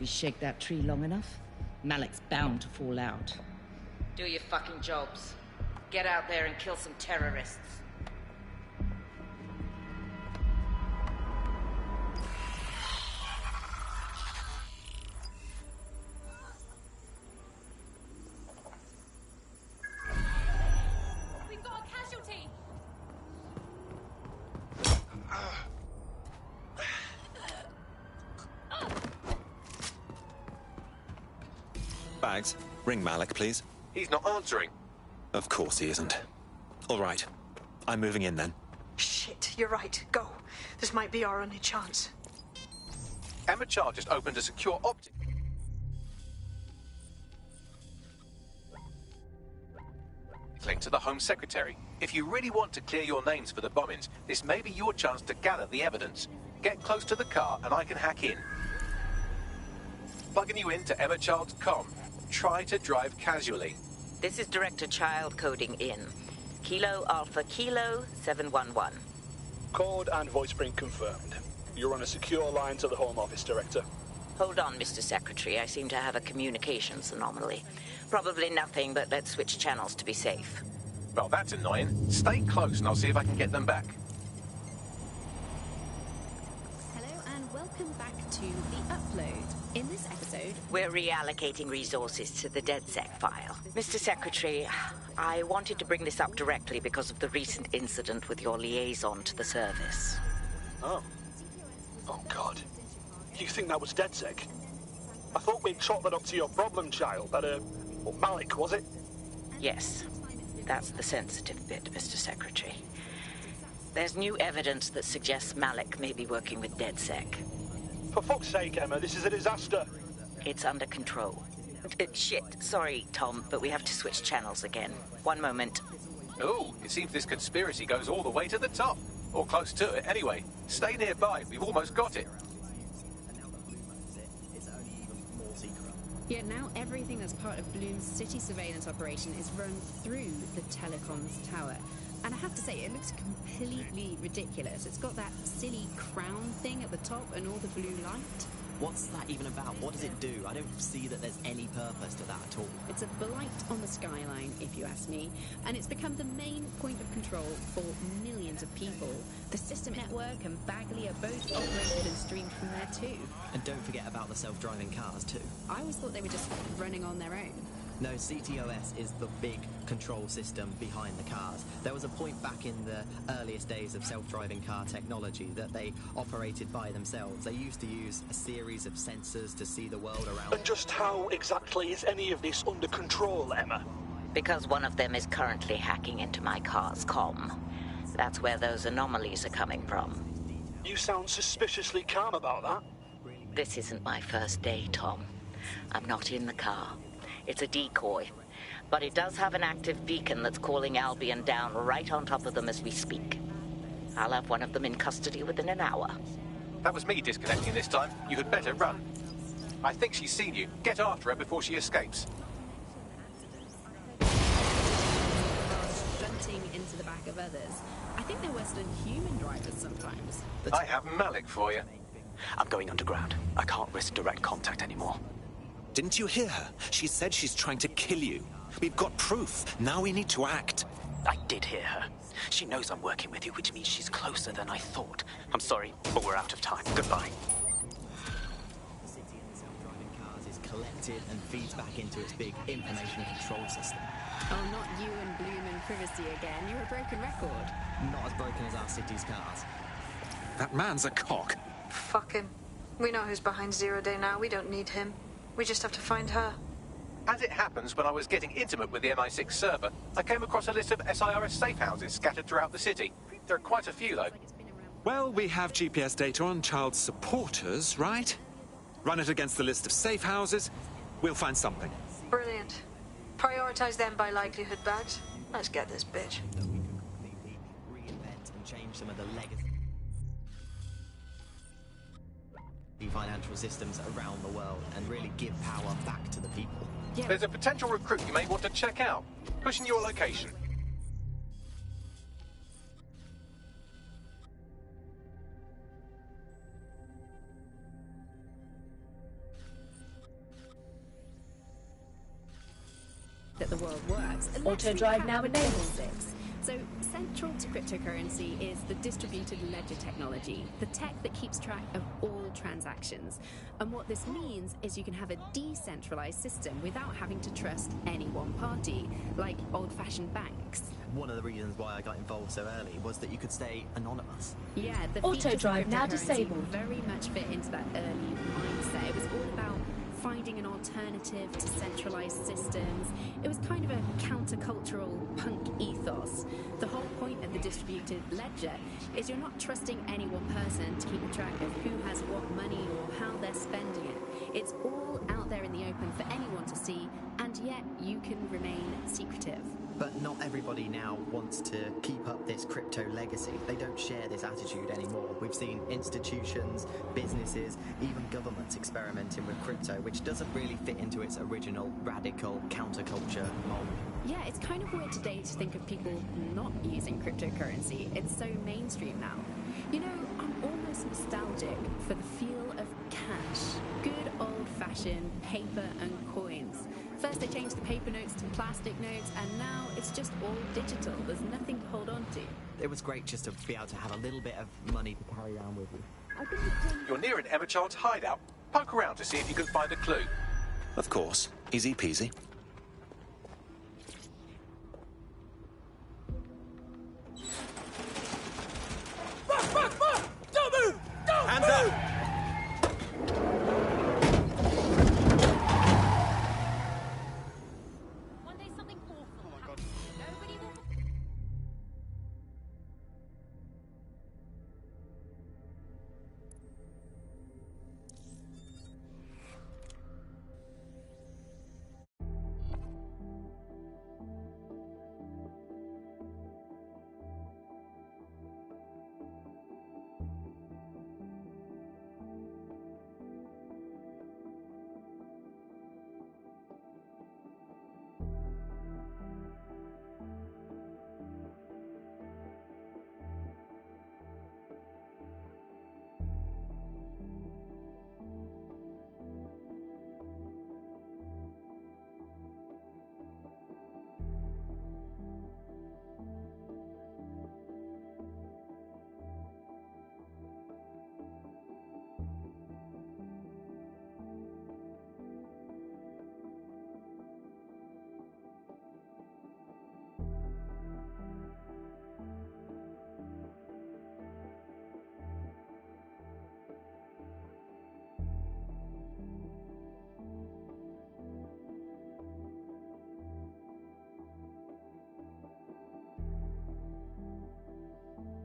S25: We shake that tree long enough, Malik's bound to fall out. Do your fucking jobs. Get out there and kill some terrorists.
S5: We've got a casualty!
S1: Bags, ring Malik, please.
S7: He's not answering.
S1: Of course he isn't. All right. I'm moving in then.
S8: Shit, you're right. Go. This might be our only chance.
S7: Emma Child just opened a secure optic link to the Home Secretary. If you really want to clear your names for the bombings, this may be your chance to gather the evidence. Get close to the car and I can hack in. Plugging you into Emma Child's comm. Try to drive casually.
S22: This is Director Child coding in. Kilo Alpha Kilo 711.
S2: Code and voice print confirmed. You're on a secure line to the Home Office, Director.
S22: Hold on, Mr. Secretary. I seem to have a communications anomaly. Probably nothing, but let's switch channels to be safe.
S7: Well, that's annoying. Stay close and I'll see if I can get them back.
S3: Hello and welcome back to The Upload. In this episode,
S22: we're reallocating resources to the DedSec file. Mr. Secretary, I wanted to bring this up directly because of the recent incident with your liaison to the service.
S2: Oh. Oh, God. You think that was DedSec? I thought we'd chalk that up to your problem child, that, Malik, was it?
S22: Yes. That's the sensitive bit, Mr. Secretary. There's new evidence that suggests Malik may be working with DedSec.
S2: For fuck's sake, Emma, this is a disaster.
S22: It's under control. Shit, sorry, Tom, but we have to switch channels again. One moment.
S7: Oh, it seems this conspiracy goes all the way to the top. Or close to it, anyway. Stay nearby, we've almost got it.
S3: Yet now everything that's part of Bloom's city surveillance operation is run through the telecoms tower. And I have to say, it looks completely ridiculous. It's got that silly crown thing at the top and all the blue light.
S6: What's that even about? What does it do? I don't see that there's any purpose to that at all.
S3: It's a blight on the skyline, if you ask me, and it's become the main point of control for millions of people. The System Network and Bagley are both operated and streamed from there too.
S6: And don't forget about the self-driving cars too.
S3: I always thought they were just running on their own.
S6: No, CTOS is the big control system behind the cars. There was a point back in the earliest days of self-driving car technology that they operated by themselves. They used to use a series of sensors to see the world around.
S2: And just how exactly is any of this under control, Emma?
S22: Because one of them is currently hacking into my car's comm. That's where those anomalies are coming from.
S2: You sound suspiciously calm about that.
S22: This isn't my first day, Tom. I'm not in the car. It's a decoy. But it does have an active beacon that's calling Albion down right on top of them as we speak. I'll have one of them in custody within an hour.
S7: That was me disconnecting this time. You had better run. I think she's seen you. Get after her before she escapes.
S3: Shunting into the back of others. I think they're worse than human drivers sometimes.
S7: I have Malik for you.
S4: I'm going underground. I can't risk direct contact anymore.
S1: Didn't you hear her? She said she's trying to kill you. We've got proof. Now we need to act.
S4: I did hear her. She knows I'm working with you, which means she's closer than I thought. I'm sorry, but we're out of time. Goodbye.
S6: The city and the self-driving cars is collected and feeds back into its big information control system.
S3: Oh, not you and Bloom and privacy again. You're a broken record.
S6: Not as broken as our city's cars.
S1: That man's a cock.
S8: Fuck him. We know who's behind Zero Day now. We don't need him. We just have to find her.
S7: As it happens, when I was getting intimate with the MI6 server, I came across a list of SIRS safe houses scattered throughout the city. There are quite a few, though.
S1: Well, we have GPS data on child supporters, right? Run it against the list of safe houses. We'll find something.
S8: Brilliant. Prioritize them by likelihood, Bags. Let's get this bitch.
S6: That we can completely reinvent and change some of the legacy financial systems around the world and really give power back to the people.
S7: Yeah. There's a potential recruit you may want to check out. Pushing your location.
S3: That the world works.
S10: Auto drive now enabled.
S3: So, central to cryptocurrency is the distributed ledger technology, the tech that keeps track of all transactions. And what this means is you can have a decentralized system without having to trust any one party, like old-fashioned banks.
S6: One of the reasons why I got involved so early was that you could stay anonymous.
S3: Yeah, the
S10: auto drive now disabled.
S3: Very much fit into that early mindset. It was all about finding providing an alternative to centralized systems. It was kind of a countercultural punk ethos. The whole point of the distributed ledger is you're not trusting any one person to keep track of who has what money or how they're spending it. It's all out there in the open for anyone to see, and yet you can remain secretive.
S6: But not everybody now wants to keep up this crypto legacy. They don't share this attitude anymore. We've seen institutions, businesses, even governments experimenting with crypto, which doesn't really fit into its original radical counterculture mold.
S3: Yeah, it's kind of weird today to think of people not using cryptocurrency. It's so mainstream now. You know, I'm almost nostalgic for the feel of cash. Good old-fashioned paper and coins. First they changed the paper notes to plastic notes, and now it's just all digital. There's nothing to hold on to.
S6: It was great just to be able to have a little bit of money to carry around with you.
S7: You're near an Emma Child's hideout. Poke around to see if you can find a clue.
S9: Of course. Easy peasy.
S18: Fuck! Don't move! Don't
S9: Hands
S18: move!
S9: up!
S5: One day something awful will happen. Nobody will...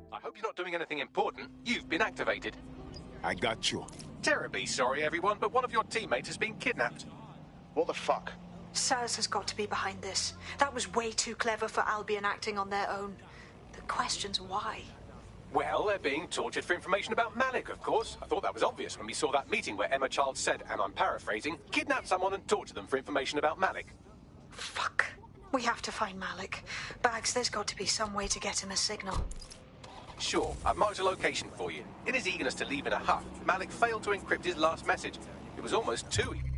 S7: I hope you're not doing anything important. You've been activated.
S12: I got you.
S7: Terribly sorry, everyone, but one of your teammates has been kidnapped.
S23: What the fuck?
S8: SARS has got to be behind this. That was way too clever for Albion acting on their own. The question's why.
S7: Well, they're being tortured for information about Malik, of course. I thought that was obvious when we saw that meeting where Emma Child said, and I'm paraphrasing, kidnap someone and torture them for information about Malik.
S8: Fuck. We have to find Malik. Bags, there's got to be some way to get him a signal.
S7: Sure, I've marked a location for you. In his eagerness to leave in a huff, Malik failed to encrypt his last message. It was almost too easy.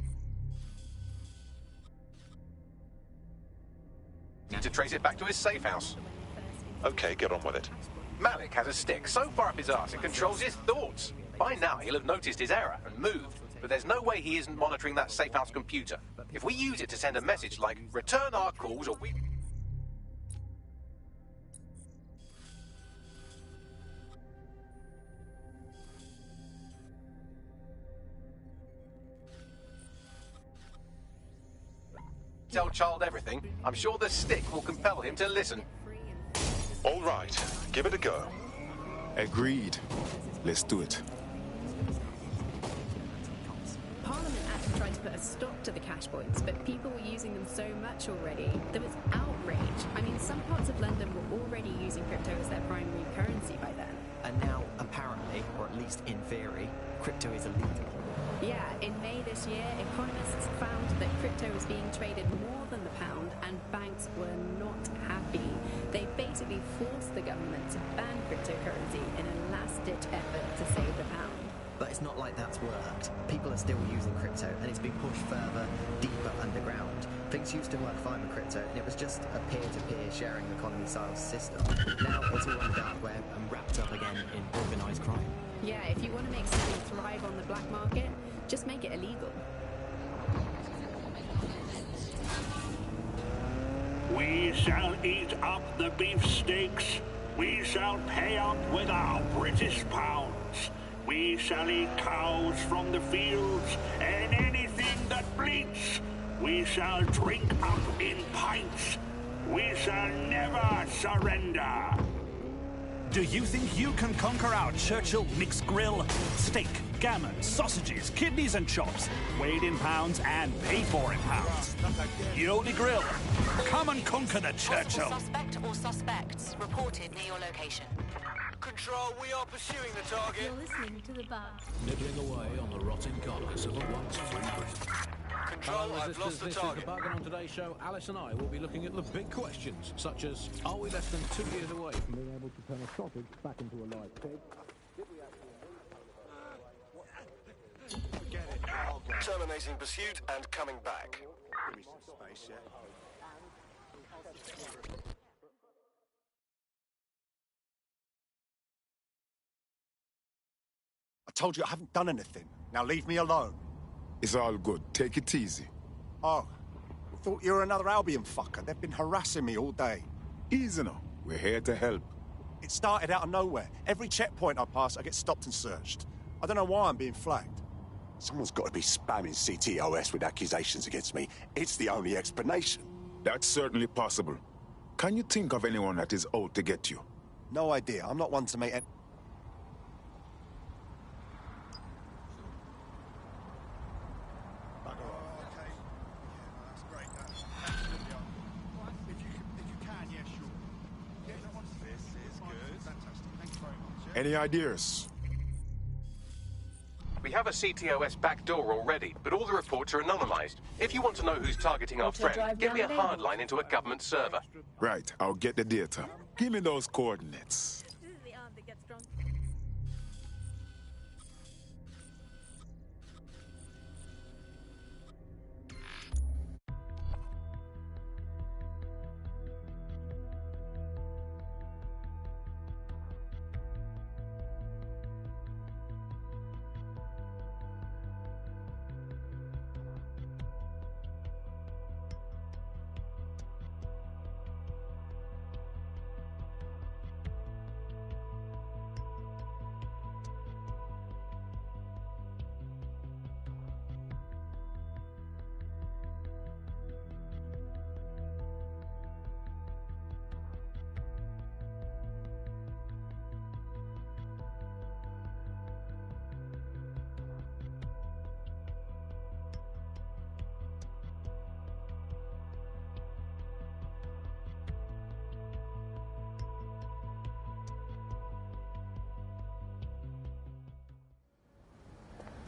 S7: Need to trace it back to his safe house.
S23: Okay, get on with it.
S7: Malik has a stick so far up his arse it controls his thoughts. By now he'll have noticed his error and moved, but there's no way he isn't monitoring that safe house computer. If we use it to send a message like, return our calls or we... tell Child everything, I'm sure the stick will compel him to listen.
S23: All right, give it a go.
S12: Agreed. Let's do it.
S3: Parliament actually tried to put a stop to the cash points, but people were using them so much already. There was outrage. I mean, some parts of London were already using crypto as their primary currency by then.
S6: And now, apparently, or at least in theory, crypto is illegal.
S3: Yeah, in May this year, economists found that crypto was being traded more than the pound, and banks were not happy. They basically forced the government to ban cryptocurrency in a last-ditch effort to save the pound.
S6: But it's not like that's worked. People are still using crypto, and it's been pushed further, deeper underground. Things used to work fine with crypto, and it was just a peer-to-peer sharing economy style system. Now it's all on the dark web and wrapped up again in organised crime.
S3: Yeah, if you want to make something thrive on the black market, just make it illegal.
S13: We shall eat up the beefsteaks. We shall pay up with our British pounds. We shall eat cows from the fields and anything that We shall drink up in pints. We shall never surrender.
S14: Do you think you can conquer our Churchill mixed grill? Steak, gammon, sausages, kidneys and chops. Weighed in pounds and paid for in pounds. Yoli Grill. Come and conquer the Churchill.
S15: Suspect or suspects reported near your location.
S16: Control, we are pursuing the target.
S17: You're listening to the bar.
S19: Nibbling away on the rotting carcass of a once free Britain.
S16: Control, I've lost the
S19: this
S16: target.
S19: Is the Bargain on today's show. Alice and I will be looking at the big questions, such as, are we less than 2 years away from being able to turn a sausage back into a live pig?
S16: Terminating pursuit and coming back.
S20: I told you I haven't done anything. Now leave me alone.
S12: It's all good. Take it easy.
S20: Oh, I thought you were another Albion fucker. They've been harassing me all day.
S12: Easy now. We're here to help.
S20: It started out of nowhere. Every checkpoint I pass, I get stopped and searched. I don't know why I'm being flagged.
S24: Someone's got to be spamming CTOS with accusations against me. It's the only explanation.
S12: That's certainly possible. Can you think of anyone that is out to get you?
S20: No idea. I'm not one to make it.
S12: Any ideas?
S7: We have a CTOS backdoor already, but all the reports are anonymized. If you want to know who's targeting our friend, give me a hard line into a government server.
S12: Right, I'll get the data. Give me those coordinates.
S17: This is the arm that gets drunk.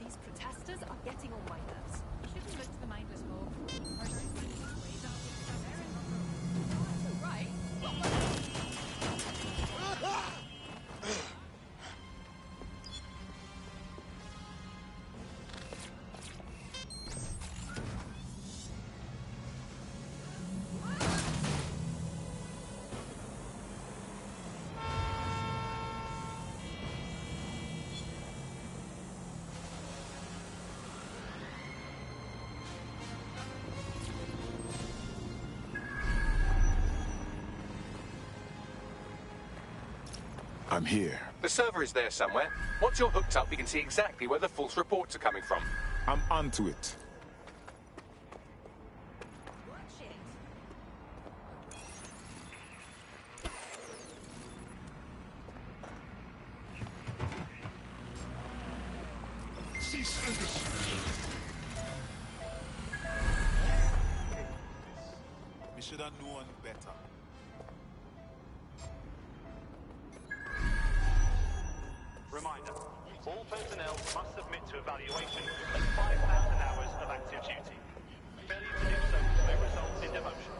S17: These protesters are getting on my nerves. Shouldn't look to the mindless mob. Or there is ways out of right.
S12: I'm here.
S7: The server is there somewhere. Once you're hooked up, we can see exactly where the false reports are coming from.
S12: I'm onto it.
S11: We should have known better.
S2: Reminder, all personnel must submit to evaluation at 5,000 hours of active duty. Failure to do so may result in demotion.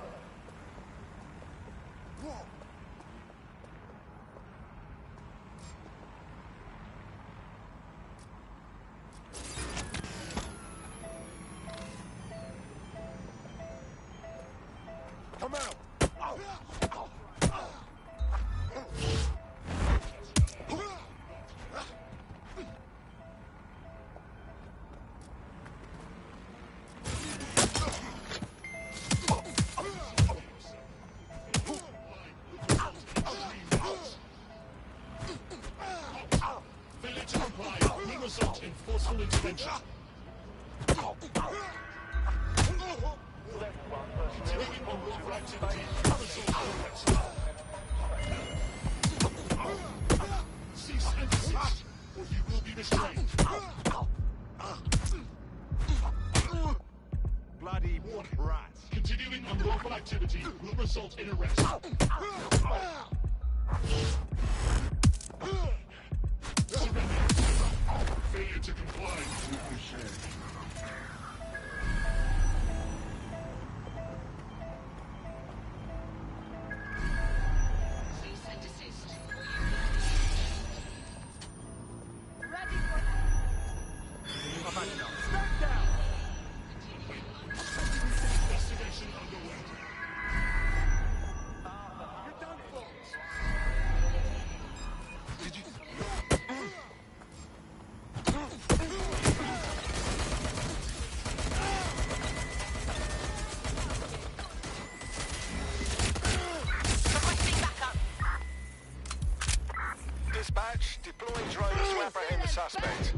S20: Come out!
S13: activity. Console correct. Cease and desist, or you will be restrained. Bloody rat. Continuing unlawful activity will result in arrest. Surrender. Failure to comply will be shared.
S16: Dispatch, deploying drones to apprehend the suspect.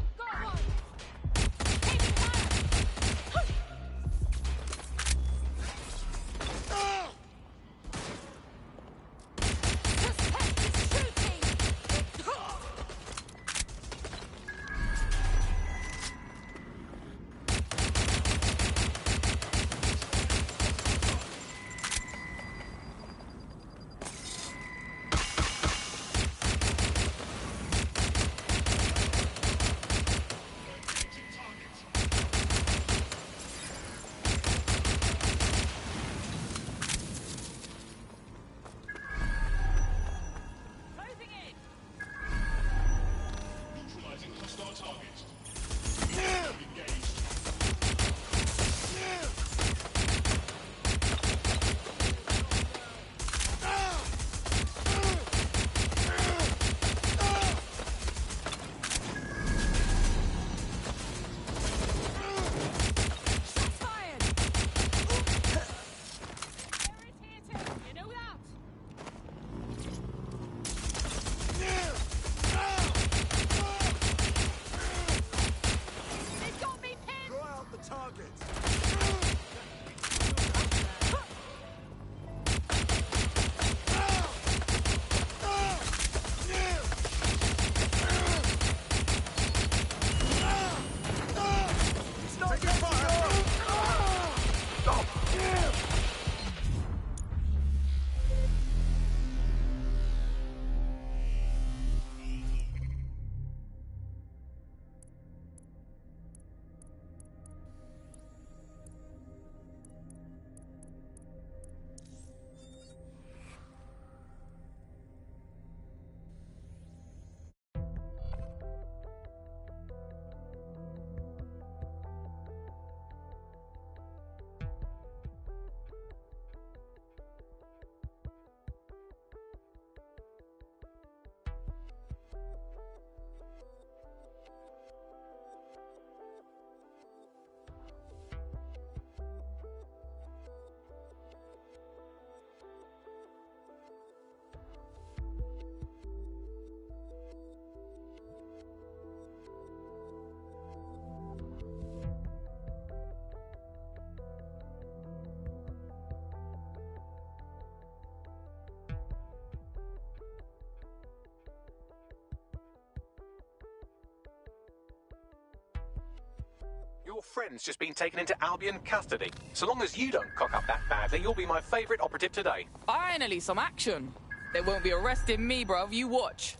S7: Your friend's just been taken into Albion custody. So long as you don't cock up that badly, you'll be my favourite operative today.
S1: Finally, some action. They won't be arresting me, bruv. You watch.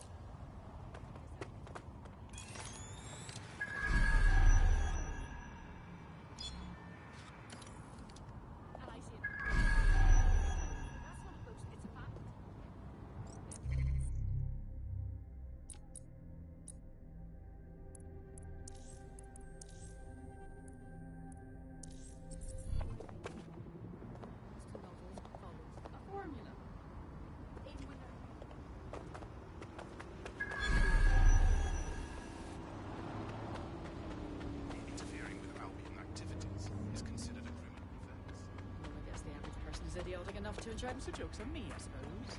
S18: Idiotic enough to enjoy some jokes on me, I suppose.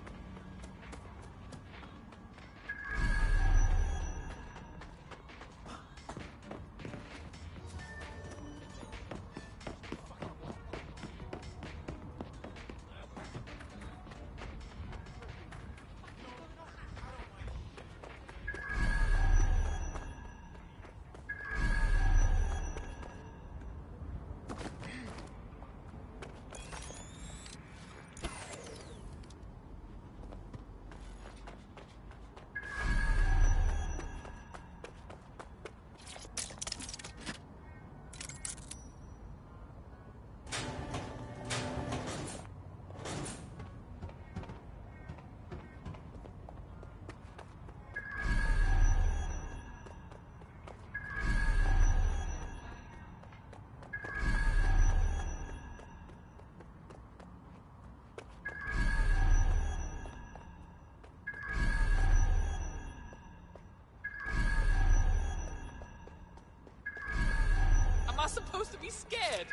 S1: supposed to be scared?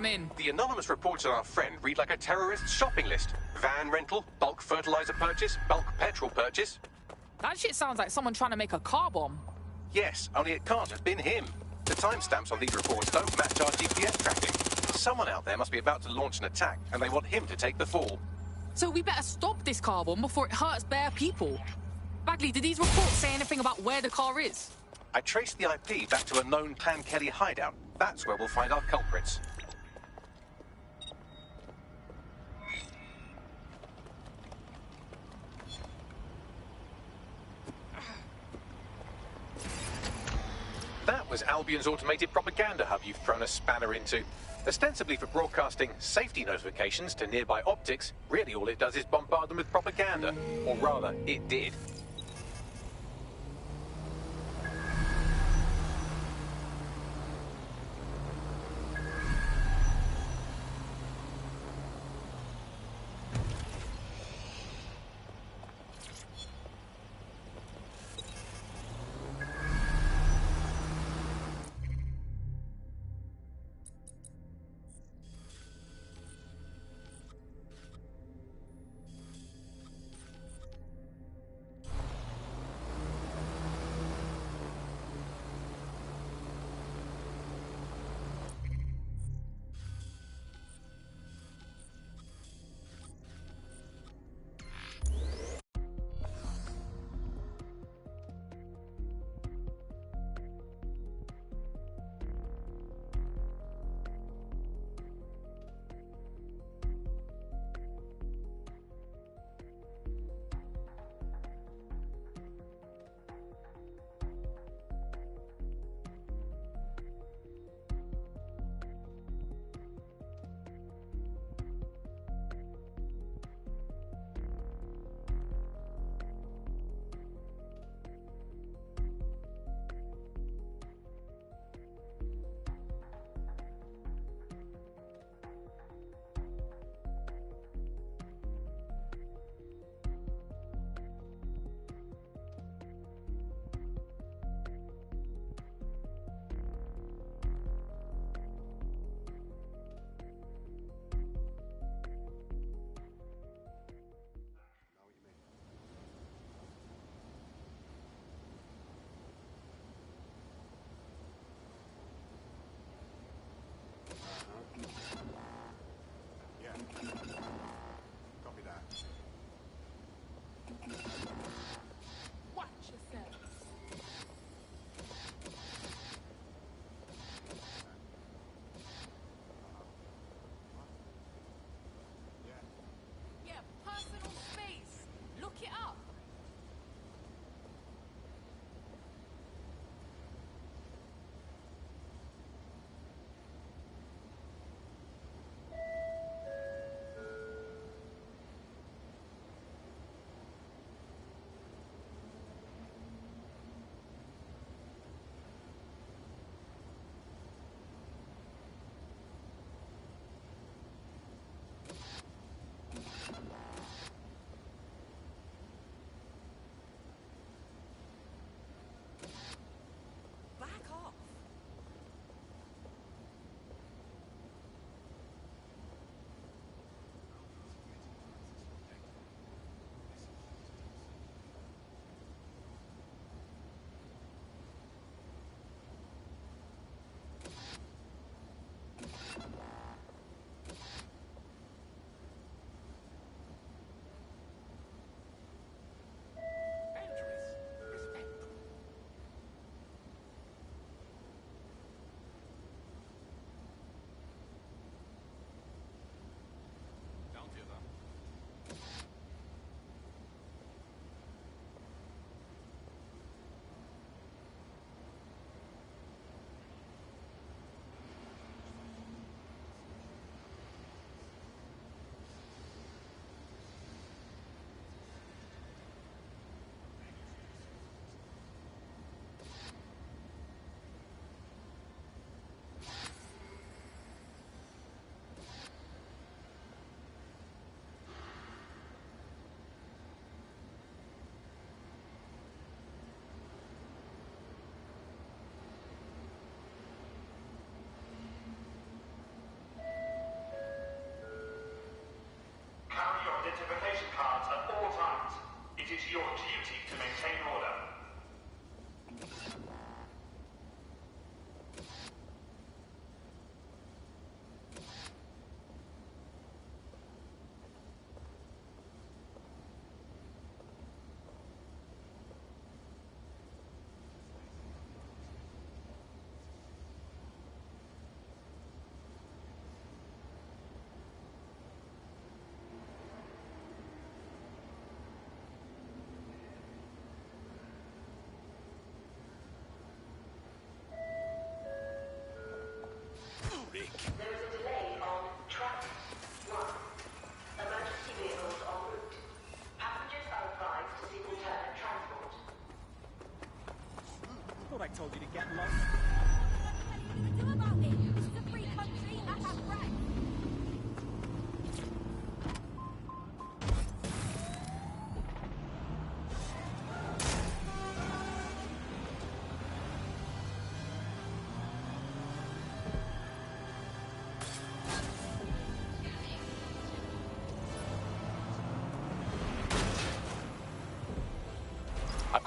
S1: I'm in.
S7: The anonymous reports on our friend read like a terrorist shopping list. Van rental, bulk fertilizer purchase, bulk petrol purchase.
S1: That shit sounds like someone trying to make a car bomb.
S7: Yes, only it can't have been him. The timestamps on these reports don't match our GPS tracking. Someone out there must be about to launch an attack, and they want him to take the fall.
S1: So we better stop this car bomb before it hurts bare people. Bagley, did these reports say anything about where the car is?
S7: I traced the IP back to a known Clan Kelly hideout. That's where we'll find our culprits. That was Albion's automated propaganda hub you've thrown a spanner into. Ostensibly for broadcasting safety notifications to nearby optics, really all it does is bombard them with propaganda. Or rather, it did.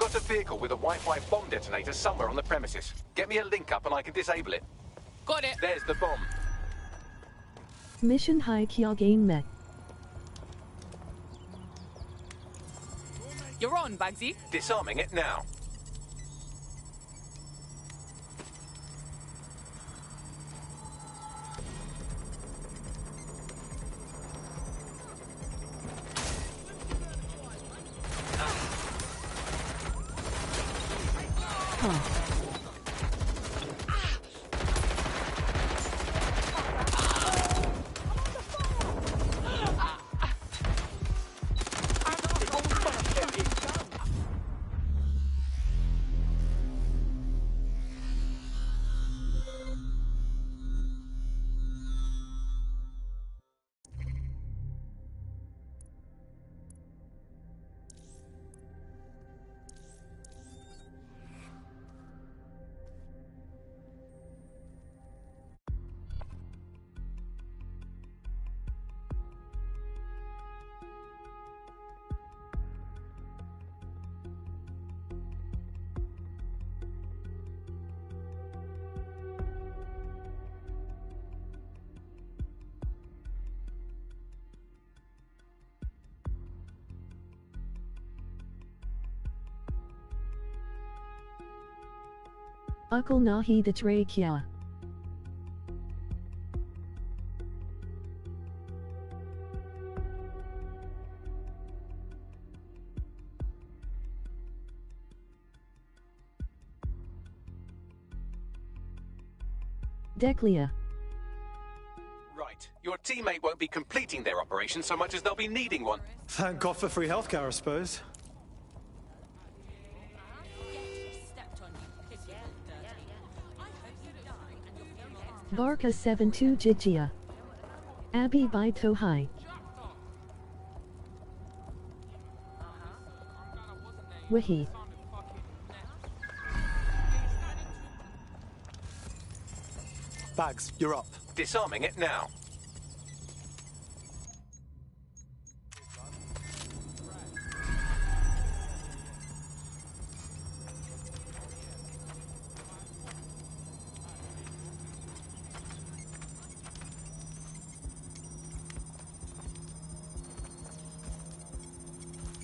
S7: got a vehicle with a Wi-Fi bomb detonator somewhere on the premises. Get me a link up and I can disable it.
S1: Got it.
S7: There's the bomb.
S4: Mission High Kia Game Met.
S1: You're on, Bagsy.
S7: Disarming it now.
S4: Akal nahi the tray kya. Declia.
S7: Right. Your teammate won't be completing their operation so much as they'll be needing one.
S10: Thank God for free healthcare, I suppose.
S4: Barca 72 Jijia. Abby by Tohai. Wahi.
S10: Bags, you're up.
S7: Disarming it now.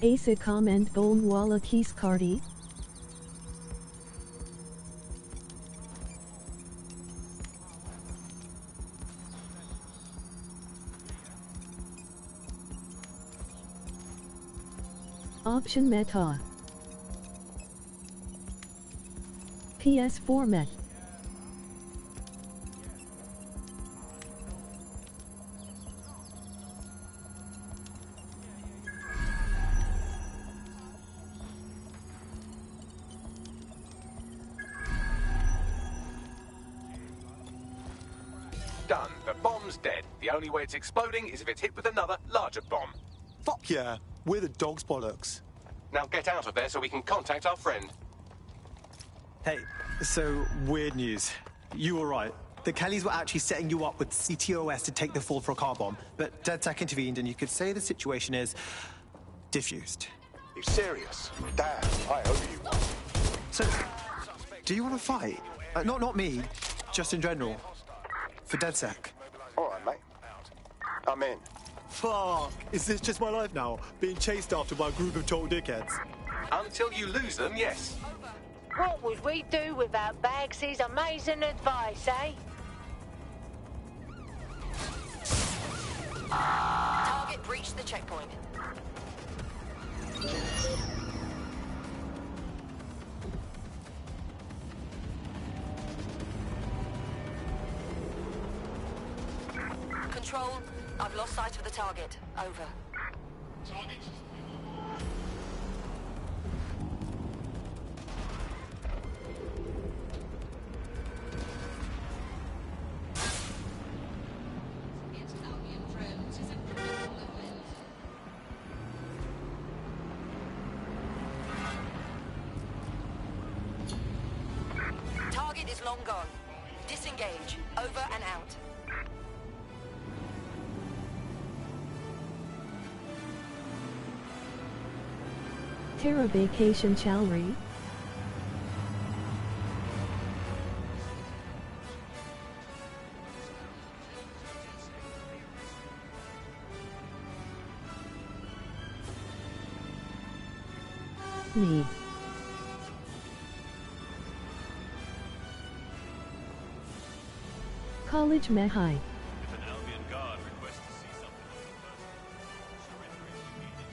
S4: Asa comment bone wala keys cardi. Option meta. PS4 met.
S7: Done. The bomb's dead. The only way it's exploding is if it's hit with another, larger bomb.
S10: Fuck yeah. We're the dog's bollocks.
S7: Now get out of there so we can contact our friend.
S10: Hey, so weird news. You were right. The Kellys were actually setting you up with CTOS to take the fall for a car bomb, but DedSec intervened and you could say the situation is diffused.
S24: You serious? Damn, I owe you one.
S10: So, do you want to fight? Not me, just in general. For DedSec.
S24: All right, mate. I'm in.
S10: Fuck! Is this just my life now? Being chased after by a group of total dickheads?
S7: Until you lose them, yes.
S21: What would we do without Bagsy's amazing advice, eh?
S15: Target breached the checkpoint. Control, I've lost sight of the target. Over. Target is long gone. Disengage. Over and out.
S4: Terra vacation Chalry? Me. College Mehai.
S2: If an Albion guard requests to see something of your person, surrender if you need it.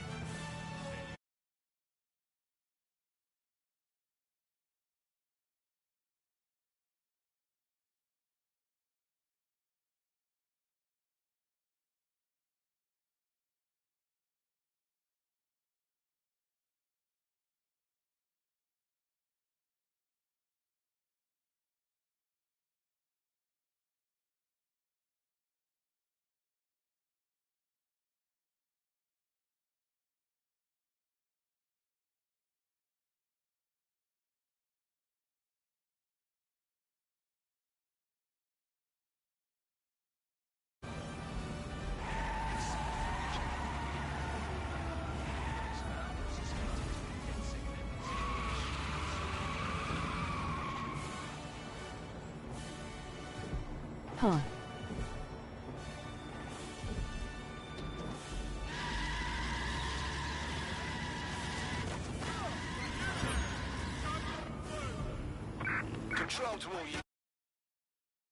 S4: Huh.
S16: Control to all you.